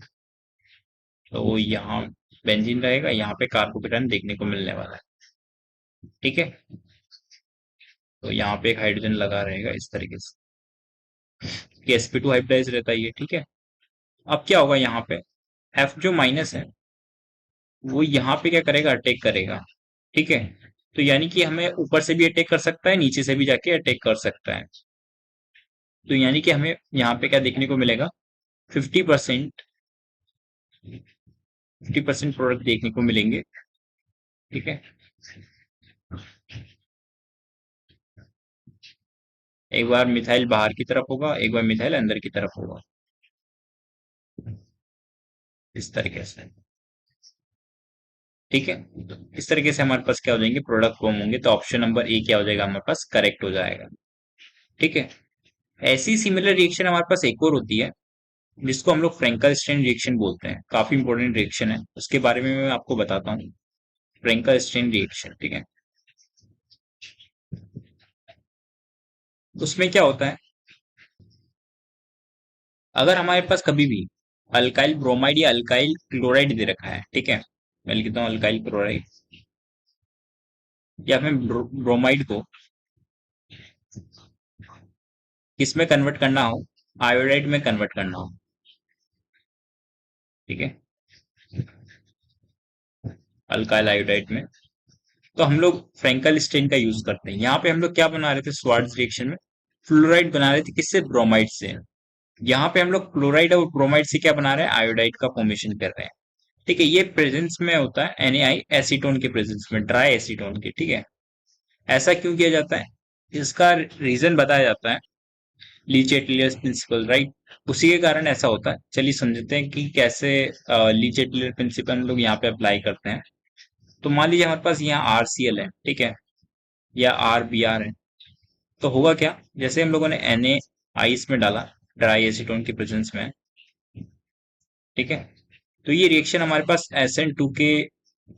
तो यहाँ बेंजीन रहेगा, यहाँ पे कार्बोकेटाइन देखने को मिलने वाला है, ठीक है। तो यहाँ पे एक हाइड्रोजन लगा रहेगा इस तरीके से, कि sp2 हाइब्रिडाइज रहता है ये, ठीक है। अब क्या होगा, यहाँ पे F जो माइनस है वो यहाँ पे क्या करेगा, अटैक करेगा, ठीक है। तो यानी कि हमें ऊपर से भी अटैक कर सकता है, नीचे से भी जाके अटैक कर सकता है। तो यानी कि हमें यहाँ पे क्या देखने को मिलेगा, 50% 50% प्रोडक्ट देखने को मिलेंगे। ठीक है, एक बार मिथाइल बाहर की तरफ होगा, एक बार मिथाइल अंदर की तरफ होगा, इस तरीके से। ठीक है, तो इस तरीके से हमारे पास क्या हो जाएंगे, प्रोडक्ट फॉर्म होंगे। तो ऑप्शन नंबर ए क्या हो जाएगा हमारे पास, करेक्ट हो जाएगा। ठीक है, ऐसी सिमिलर रिएक्शन हमारे पास एक और होती है, जिसको हम लोग फ्रेंकल स्ट्रेन रिएक्शन बोलते हैं। काफी इंपॉर्टेंट रिएक्शन है, उसके बारे में मैं आपको बताता हूँ। फ्रेंकल स्ट्रेन रिएक्शन, ठीक है, उसमें क्या होता है, अगर हमारे पास कभी भी अल्काइल ब्रोमाइड या अल्काइल क्लोराइड दे रखा है, ठीक है, मैं लिखता हूँ अल्काइल क्लोराइड, या फिर ब्रोमाइड को किसमें कन्वर्ट करना हो, आयोडाइड में कन्वर्ट करना हो, ठीक है, अल्काइल आयोडाइड में, तो हम लोग फ्रेंकल स्ट्रेन का यूज करते हैं। यहाँ पे हम लोग क्या बना रहे थे, स्वार्ट्ज रिएक्शन में फ्लोराइड बना रहे थे, किससे, ब्रोमाइड से। यहाँ पे हम लोग क्लोराइड और ब्रोमाइड से क्या बना रहे हैं, आयोडाइड का फॉर्मेशन कर रहे हैं। ठीक है, ये प्रेजेंस में होता है NaI एसीटोन के प्रेजेंस में, ड्राई एसीटोन के। ठीक है, ऐसा क्यों किया जाता है, इसका रीजन बताया जाता है, लीच एटलियर्स प्रिंसिपल, राइट। उसी के कारण ऐसा होता है। चलिए समझते हैं कि कैसे लीच एटलियर प्रिंसिपल हम लोग यहाँ पे अप्लाई करते हैं। तो मान लीजिए हमारे पास यहाँ RCl है, ठीक है, या RBr है। तो होगा क्या, जैसे हम लोगों ने NaI इसमें डाला ड्राई एसीटोन के प्रेजेंस में, ठीक है, तो ये रिएक्शन हमारे पास SN2 के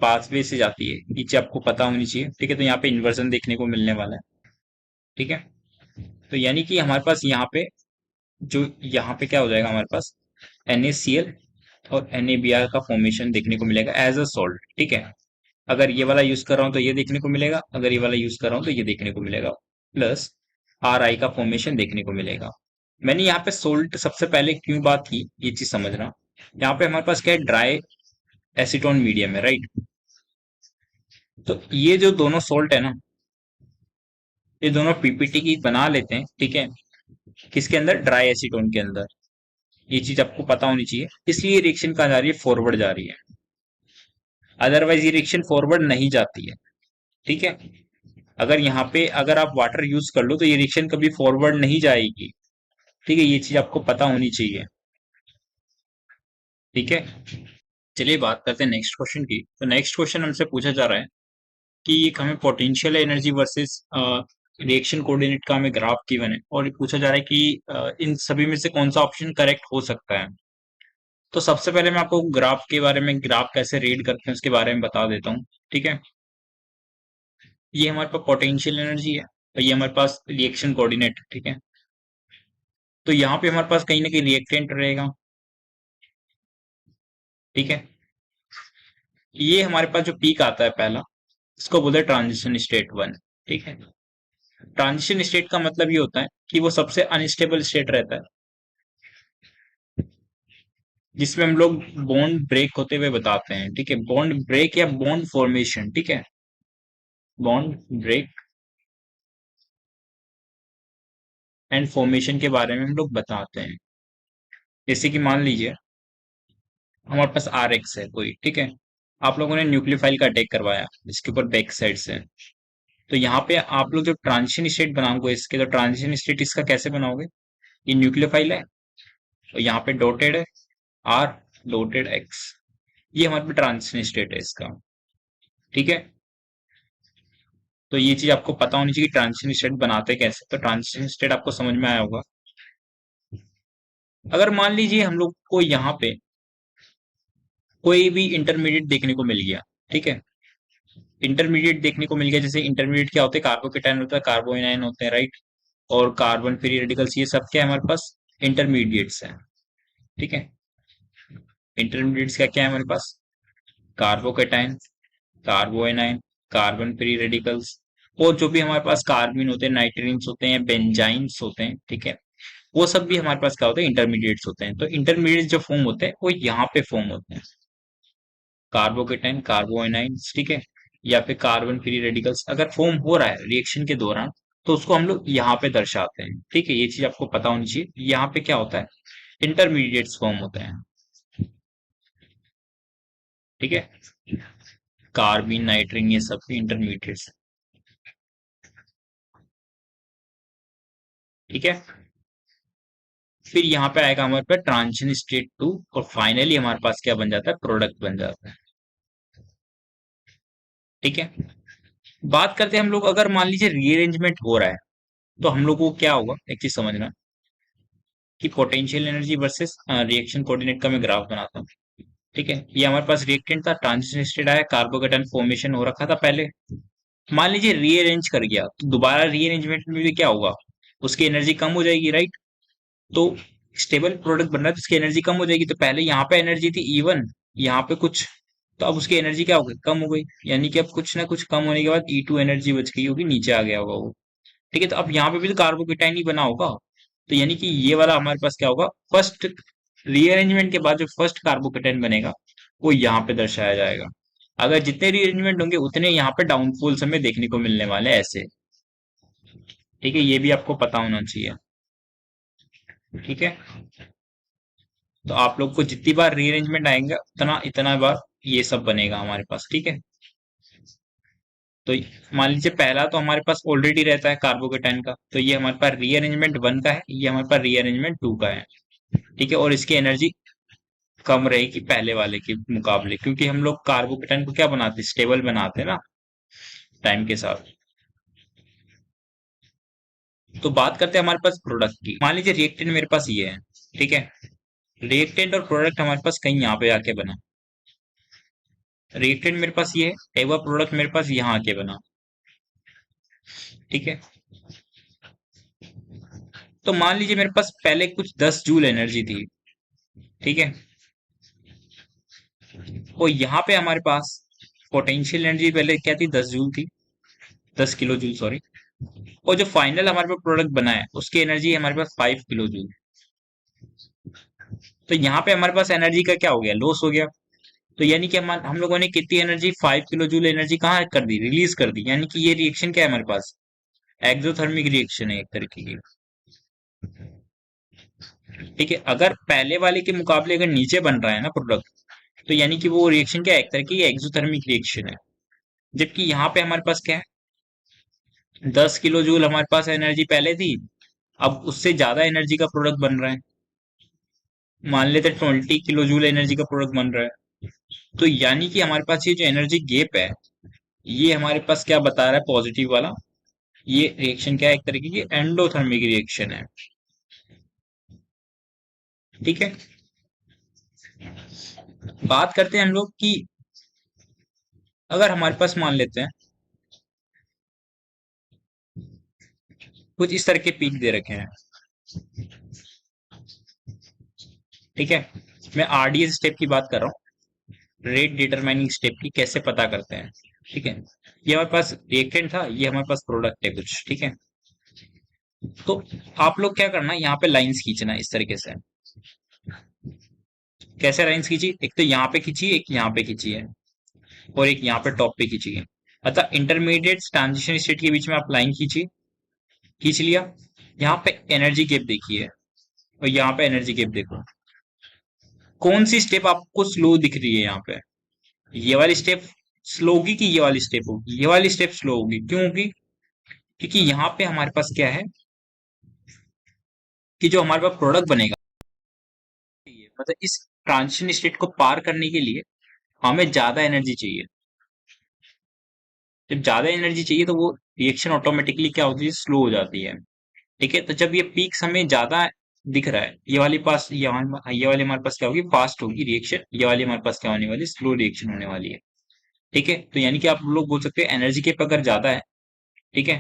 पाथवे से जाती है, नीचे आपको पता होनी चाहिए। ठीक है, तो यहाँ पे इन्वर्जन देखने को मिलने वाला है। ठीक है, तो यानी कि हमारे पास यहाँ पे जो यहाँ पे क्या हो जाएगा, हमारे पास NaCl और NaBr का फॉर्मेशन देखने को मिलेगा एज अ सॉल्ट। ठीक है, अगर ये वाला यूज कर रहा हूं तो ये देखने को मिलेगा, अगर ये वाला यूज कर रहा हूं तो ये देखने को मिलेगा, प्लस RI का फॉर्मेशन देखने को मिलेगा। मैंने यहाँ पे सोल्ट सबसे पहले क्यों बात की, ये चीज समझना। यहाँ पे हमारे पास क्या है, ड्राई एसीटोन मीडियम है, राइट। तो ये जो दोनों सोल्ट है ना, ये दोनों PPT की बना लेते हैं, ठीक है, किसके अंदर, ड्राई एसीटोन के अंदर। ये चीज आपको पता होनी चाहिए, इसलिए रिएक्शन कहाँ जा रही है, फॉरवर्ड जा रही है। अदरवाइज ये रिएक्शन फॉरवर्ड नहीं जाती है। ठीक है, अगर यहाँ पे अगर आप वाटर यूज कर लो तो ये रिएक्शन कभी फॉरवर्ड नहीं जाएगी। ठीक है, ये चीज आपको पता होनी चाहिए। ठीक है, चलिए बात करते हैं नेक्स्ट क्वेश्चन की। तो नेक्स्ट क्वेश्चन हमसे पूछा जा रहा है कि एक हमें potential energy versus reaction coordinate का हमें ग्राफ गिवन है, और ये पूछा जा रहा है कि इन सभी में से कौन सा ऑप्शन करेक्ट हो सकता है। तो सबसे पहले मैं आपको ग्राफ के बारे में, ग्राफ कैसे रीड करते हैं उसके बारे में बता देता हूँ। ठीक है, ये हमारे पास पोटेंशियल एनर्जी है, और ये हमारे पास रिएक्शन कोऑर्डिनेट। ठीक है, तो यहाँ पे हमारे पास कहीं ना कहीं रिएक्टेंट रहेगा। ठीक है, ये हमारे पास जो पीक आता है पहला, इसको बोलते हैं ट्रांजिशन स्टेट 1। ठीक है, ट्रांजिशन स्टेट का मतलब ये होता है कि वो सबसे अनस्टेबल स्टेट रहता है, जिसमें हम लोग बॉन्ड ब्रेक होते हुए बताते हैं। ठीक है, बॉन्ड ब्रेक या बॉन्ड फॉर्मेशन, ठीक है, बॉन्ड ब्रेक एंड फॉर्मेशन के बारे में हम लोग बताते हैं। जैसे कि मान लीजिए हमारे पास RX है कोई, ठीक है, आप लोगों ने न्यूक्लियोफाइल का अटैक करवाया जिसके ऊपर बैक साइड से, तो यहाँ पे आप लोग जो ट्रांजिशन स्टेट बनाओगे इसके, तो ट्रांजिशन स्टेट इसका कैसे बनाओगे, ये न्यूक्लियोफाइल है, तो यहाँ पे डॉटेड है R डॉटेड X, ये हमारे पे ट्रांजिशन स्टेट है इसका। ठीक है, तो ये चीज आपको पता होनी चाहिए कि ट्रांजिशन स्टेट बनाते कैसे। तो ट्रांजिशन स्टेट आपको समझ में आया होगा। अगर मान लीजिए हम लोग को यहाँ पे कोई भी इंटरमीडिएट देखने को मिल गया, ठीक है, इंटरमीडिएट देखने को मिल गया, जैसे इंटरमीडिएट क्या होते हैं, कार्बोकेटायन होता है, कार्बोएनायन होते हैं, राइट, और कार्बन फ्री रेडिकल्स, ये सब क्या है हमारे पास, इंटरमीडिएट्स हैं। ठीक है, इंटरमीडिएट्स का क्या है हमारे पास, कार्बोकेटायन, कार्बोएनाइन, कार्बन फ्री रेडिकल्स, और जो भी हमारे पास कार्बिन होते हैं, नाइट्रीन्स होते हैं, बेंजाइम्स होते हैं। ठीक है, वो सब भी हमारे पास क्या होते हैं, इंटरमीडिएट्स होते हैं। तो इंटरमीडिएट जो फॉर्म होते हैं वो यहाँ पे फॉर्म होते हैं, कार्बोकेटाइन, कार्बोएनाइन्स, ठीक है, या फिर कार्बन फ्री रेडिकल्स अगर फॉर्म हो रहा है रिएक्शन के दौरान, तो उसको हम लोग यहाँ पे दर्शाते हैं। ठीक है, ये चीज आपको पता होनी चाहिए, यहाँ पे क्या होता है, इंटरमीडिएट्स फॉर्म होते हैं। ठीक है, कार्बिन, नाइट्रिन, ये सब इंटरमीडिएट्स। ठीक है, फिर यहाँ पे आएगा हमारे पास ट्रांजिशन स्टेट टू, और फाइनली हमारे पास क्या बन जाता है, प्रोडक्ट बन जाता है। ठीक है, बात करते हैं हम लोग, अगर मान लीजिए रीअरेंजमेंट हो रहा है तो हम लोग को क्या होगा, एक चीज समझना कि potential energy versus reaction coordinate का मैं ग्राफ बनाता हूँ। ठीक है, ये हमारे पास रिएक्टेंट था, ट्रांजिशन स्टेट आया, कार्बोकेटाइन फॉर्मेशन हो रखा था पहले, मान लीजिए रीअरेंज कर गया तो दोबारा रीअरेंजमेंट में भी क्या होगा, उसकी एनर्जी कम हो जाएगी, राइट। तो स्टेबल प्रोडक्ट बन रहा है तो उसकी एनर्जी कम हो जाएगी, तो पहले यहाँ पे एनर्जी थी E1, यहाँ पे कुछ, तो अब उसकी एनर्जी क्या हो गई, कम हो गई, यानी कि अब कुछ ना कुछ कम होने के बाद E2 एनर्जी बच गई होगी, नीचे आ गया होगा वो। ठीक है, तो अब यहाँ पे भी तो कार्बोकेटाइन ही बना होगा, तो यानी कि ये वाला हमारे पास क्या होगा, फर्स्ट रीअरेंजमेंट के बाद जो फर्स्ट कार्बोकेटाइन बनेगा वो यहाँ पे दर्शाया जाएगा। अगर जितने रीअरेंजमेंट होंगे उतने यहाँ पे डाउनफॉल्स हमें देखने को मिलने वाले हैं, ऐसे। ठीक है, ये भी आपको पता होना चाहिए। ठीक है, तो आप लोग को जितनी बार रीअरेंजमेंट आएंगे उतना इतना बार ये सब बनेगा हमारे पास। ठीक है, तो मान लीजिए पहला तो हमारे पास ऑलरेडी रहता है कार्बोकेटाइन का, तो ये हमारे पास रीअरेंजमेंट 1 का है, ये हमारे पास रीअरेंजमेंट 2 का है। ठीक है, और इसकी एनर्जी कम रहेगी पहले वाले के मुकाबले, क्योंकि हम लोग कार्बोकेटाइन को क्या बनाते हैं, स्टेबल बनाते हैं ना टाइम के साथ। तो बात करते हैं हमारे पास प्रोडक्ट की, मान लीजिए रिएक्टेंट मेरे पास ये है। ठीक है, रिएक्टेंट और प्रोडक्ट हमारे पास कहीं यहाँ पे आके बना, रिएक्टेंट मेरे पास ये है, एक बार प्रोडक्ट मेरे पास यहाँ आके बना। ठीक है, तो मान लीजिए मेरे पास पहले कुछ 10 जूल एनर्जी थी। ठीक है, और यहाँ पे हमारे पास पोटेंशियल एनर्जी पहले क्या थी, 10 जूल थी, 10 किलो जूल, सॉरी। और जो फाइनल हमारे पास प्रोडक्ट बना है उसकी एनर्जी है हमारे पास 5 किलो जूल। तो यहाँ पे हमारे पास एनर्जी का क्या हो गया, लॉस हो गया। तो यानी कि हम लोगों ने कितनी एनर्जी, 5 किलो जूल एनर्जी कहाँ कर दी, रिलीज कर दी, यानी कि ये रिएक्शन क्या है हमारे पास, एक्सोथर्मिक रिएक्शन है एक तरीके की। ठीक है, अगर पहले वाले के मुकाबले अगर नीचे बन रहा है ना प्रोडक्ट, तो यानी कि वो रिएक्शन क्या है, एक तरह की एक्सोथर्मिक रिएक्शन है। जबकि यहाँ पे हमारे पास क्या है, 10 किलो जूल हमारे पास एनर्जी पहले थी, अब उससे ज्यादा एनर्जी का प्रोडक्ट बन रहा है, मान लेते 20 किलो जूल एनर्जी का प्रोडक्ट बन रहा है। तो यानी कि हमारे पास ये जो एनर्जी गैप है, ये हमारे पास क्या बता रहा है, पॉजिटिव वाला, ये रिएक्शन क्या है, एक तरीके की एंडोथर्मिक रिएक्शन है। ठीक है, बात करते हैं हम लोग कि अगर हमारे पास मान लेते हैं कुछ इस तरह के पीक दे रखे हैं। ठीक है, मैं आरडीएस स्टेप की बात कर रहा हूँ, रेट डिटरमाइनिंग स्टेप की, कैसे पता करते हैं। ठीक है, ये हमारे पास रिएक्टेंट था, ये हमारे पास प्रोडक्ट है कुछ। ठीक है, तो आप लोग क्या करना है, यहाँ पे लाइंस खींचना है इस तरीके से। कैसे लाइंस खींची, एक तो यहाँ पे खींची, एक यहाँ पे खींची है, और एक यहाँ पे टॉप पे खींची है। अतः इंटरमीडिएट ट्रांजिशन स्टेट के बीच में आप लाइन खींची, खींच लिया। यहाँ पे एनर्जी गैप देखिए, और यहाँ पे एनर्जी गैप देखो, कौन सी स्टेप आपको स्लो दिख रही है यहाँ पे, ये वाली स्टेप स्लो होगी कि ये वाली स्टेप होगी, ये वाली स्टेप स्लो होगी, क्यों होगी, क्योंकि यहाँ पे हमारे पास क्या है कि जो हमारे पास प्रोडक्ट बनेगा, मतलब इस ट्रांजिशन स्टेट को पार करने के लिए हमें ज्यादा एनर्जी चाहिए। जब ज्यादा एनर्जी चाहिए तो वो रिएक्शन ऑटोमेटिकली क्या होती है, स्लो हो जाती है। ठीक है, तो जब ये पीक्स हमें ज्यादा दिख रहा है, ये वाली पास ये वाली हमारे पास क्या होगी, फास्ट होगी रिएक्शन, ये वाली हमारे पास क्या होने वाली, स्लो रिएक्शन होने वाली है। ठीक है, तो यानी कि आप लोग बोल सकते हैं एनर्जी के अगर ज्यादा है, ठीक है,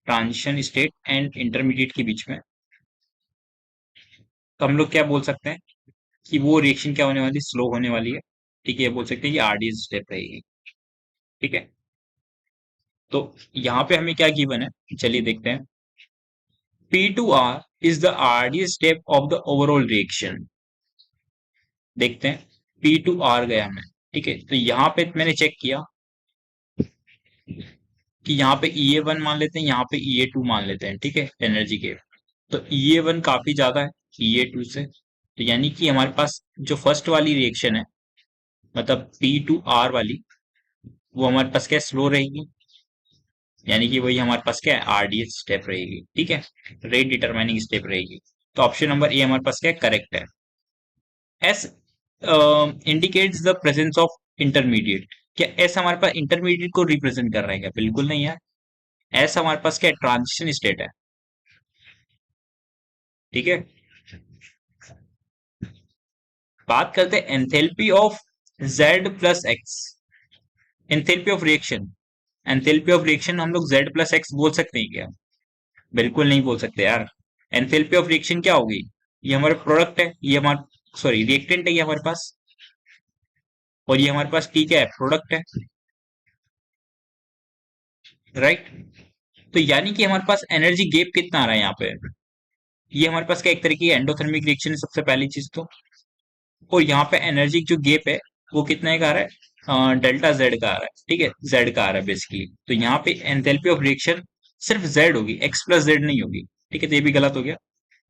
ट्रांजिशन स्टेट एंड इंटरमीडिएट के बीच में, तो हम लोग क्या बोल सकते हैं कि वो रिएक्शन क्या होने वाली, स्लो होने वाली है। ठीक है, ये बोल सकते हैं कि आरडीएस स्टेप रहेगी। ठीक है, तो यहाँ पे हमें क्या गिवन है, चलिए देखते हैं। P2R is the RDS step of the overall reaction। देखते हैं, P2R गया हमें। ठीक है, तो यहाँ पे मैंने चेक किया कि यहाँ पे EA1 मान लेते हैं, यहाँ पे EA2 मान लेते हैं। ठीक है, एनर्जी के, तो EA1 काफी ज्यादा है EA2 से, तो यानी कि हमारे पास जो फर्स्ट वाली रिएक्शन है, मतलब P2R वाली, वो हमारे पास क्या स्लो रहेगी, यानी कि वही हमारे पास क्या है RDS स्टेप रहेगी, ठीक है, रेट डिटरमाइनिंग स्टेप रहेगी। तो ऑप्शन नंबर ए हमारे पास क्या करेक्ट है। S indicates the presence of intermediate. क्या एस हमारे पास इंटरमीडिएट को रिप्रेजेंट कर रहा है क्या? बिल्कुल नहीं है। एस हमारे पास क्या ट्रांजिशन स्टेट है, ठीक है। बात करते हैं enthalpy of Z plus x, enthalpy of reaction. Enthalpy of reaction हम लोग Z प्लस एक्स बोल सकते हैं क्या? बिल्कुल नहीं बोल सकते यार। एंथैल्पी ऑफ रिएक्शन क्या होगी, ये हमारा प्रोडक्ट है, ये हमारा सॉरी रिएक्टेंट है ये हमारे पास, और ये हमारे पास ठीक है प्रोडक्ट है, राइट। तो यानी कि हमारे पास एनर्जी गैप कितना आ रहा है यहाँ पे, ये हमारे पास क्या एक तरीके की एंडोथर्मिक रिएक्शन है सबसे पहली चीज तो। और यहाँ पे एनर्जी जो गैप है वो कितने का आ रहा है, डेल्टा जेड का आ रहा है, ठीक है, जेड का आ रहा है बेसिकली। तो यहाँ पे एंथैल्पी ऑफ रिएक्शन सिर्फ जेड होगी, एक्स प्लस जेड नहीं होगी, ठीक है। तो ये भी गलत हो गया,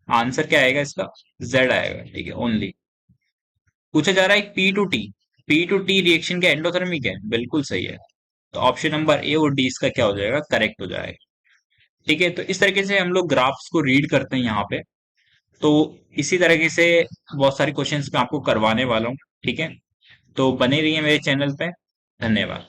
आंसर क्या आएगा इसका, जेड आएगा, ठीक है ओनली। पूछा जा रहा है P2T रिएक्शन का एंडोथर्मिक है, बिल्कुल सही है। तो ऑप्शन नंबर ए और डी इसका क्या हो जाएगा, करेक्ट हो जाएगा, ठीक है। तो इस तरीके से हम लोग ग्राफ्स को रीड करते हैं यहाँ पे। तो इसी तरीके से बहुत सारे क्वेश्चंस मैं आपको करवाने वाला हूँ, ठीक है। तो बने रहिए मेरे चैनल पे। धन्यवाद।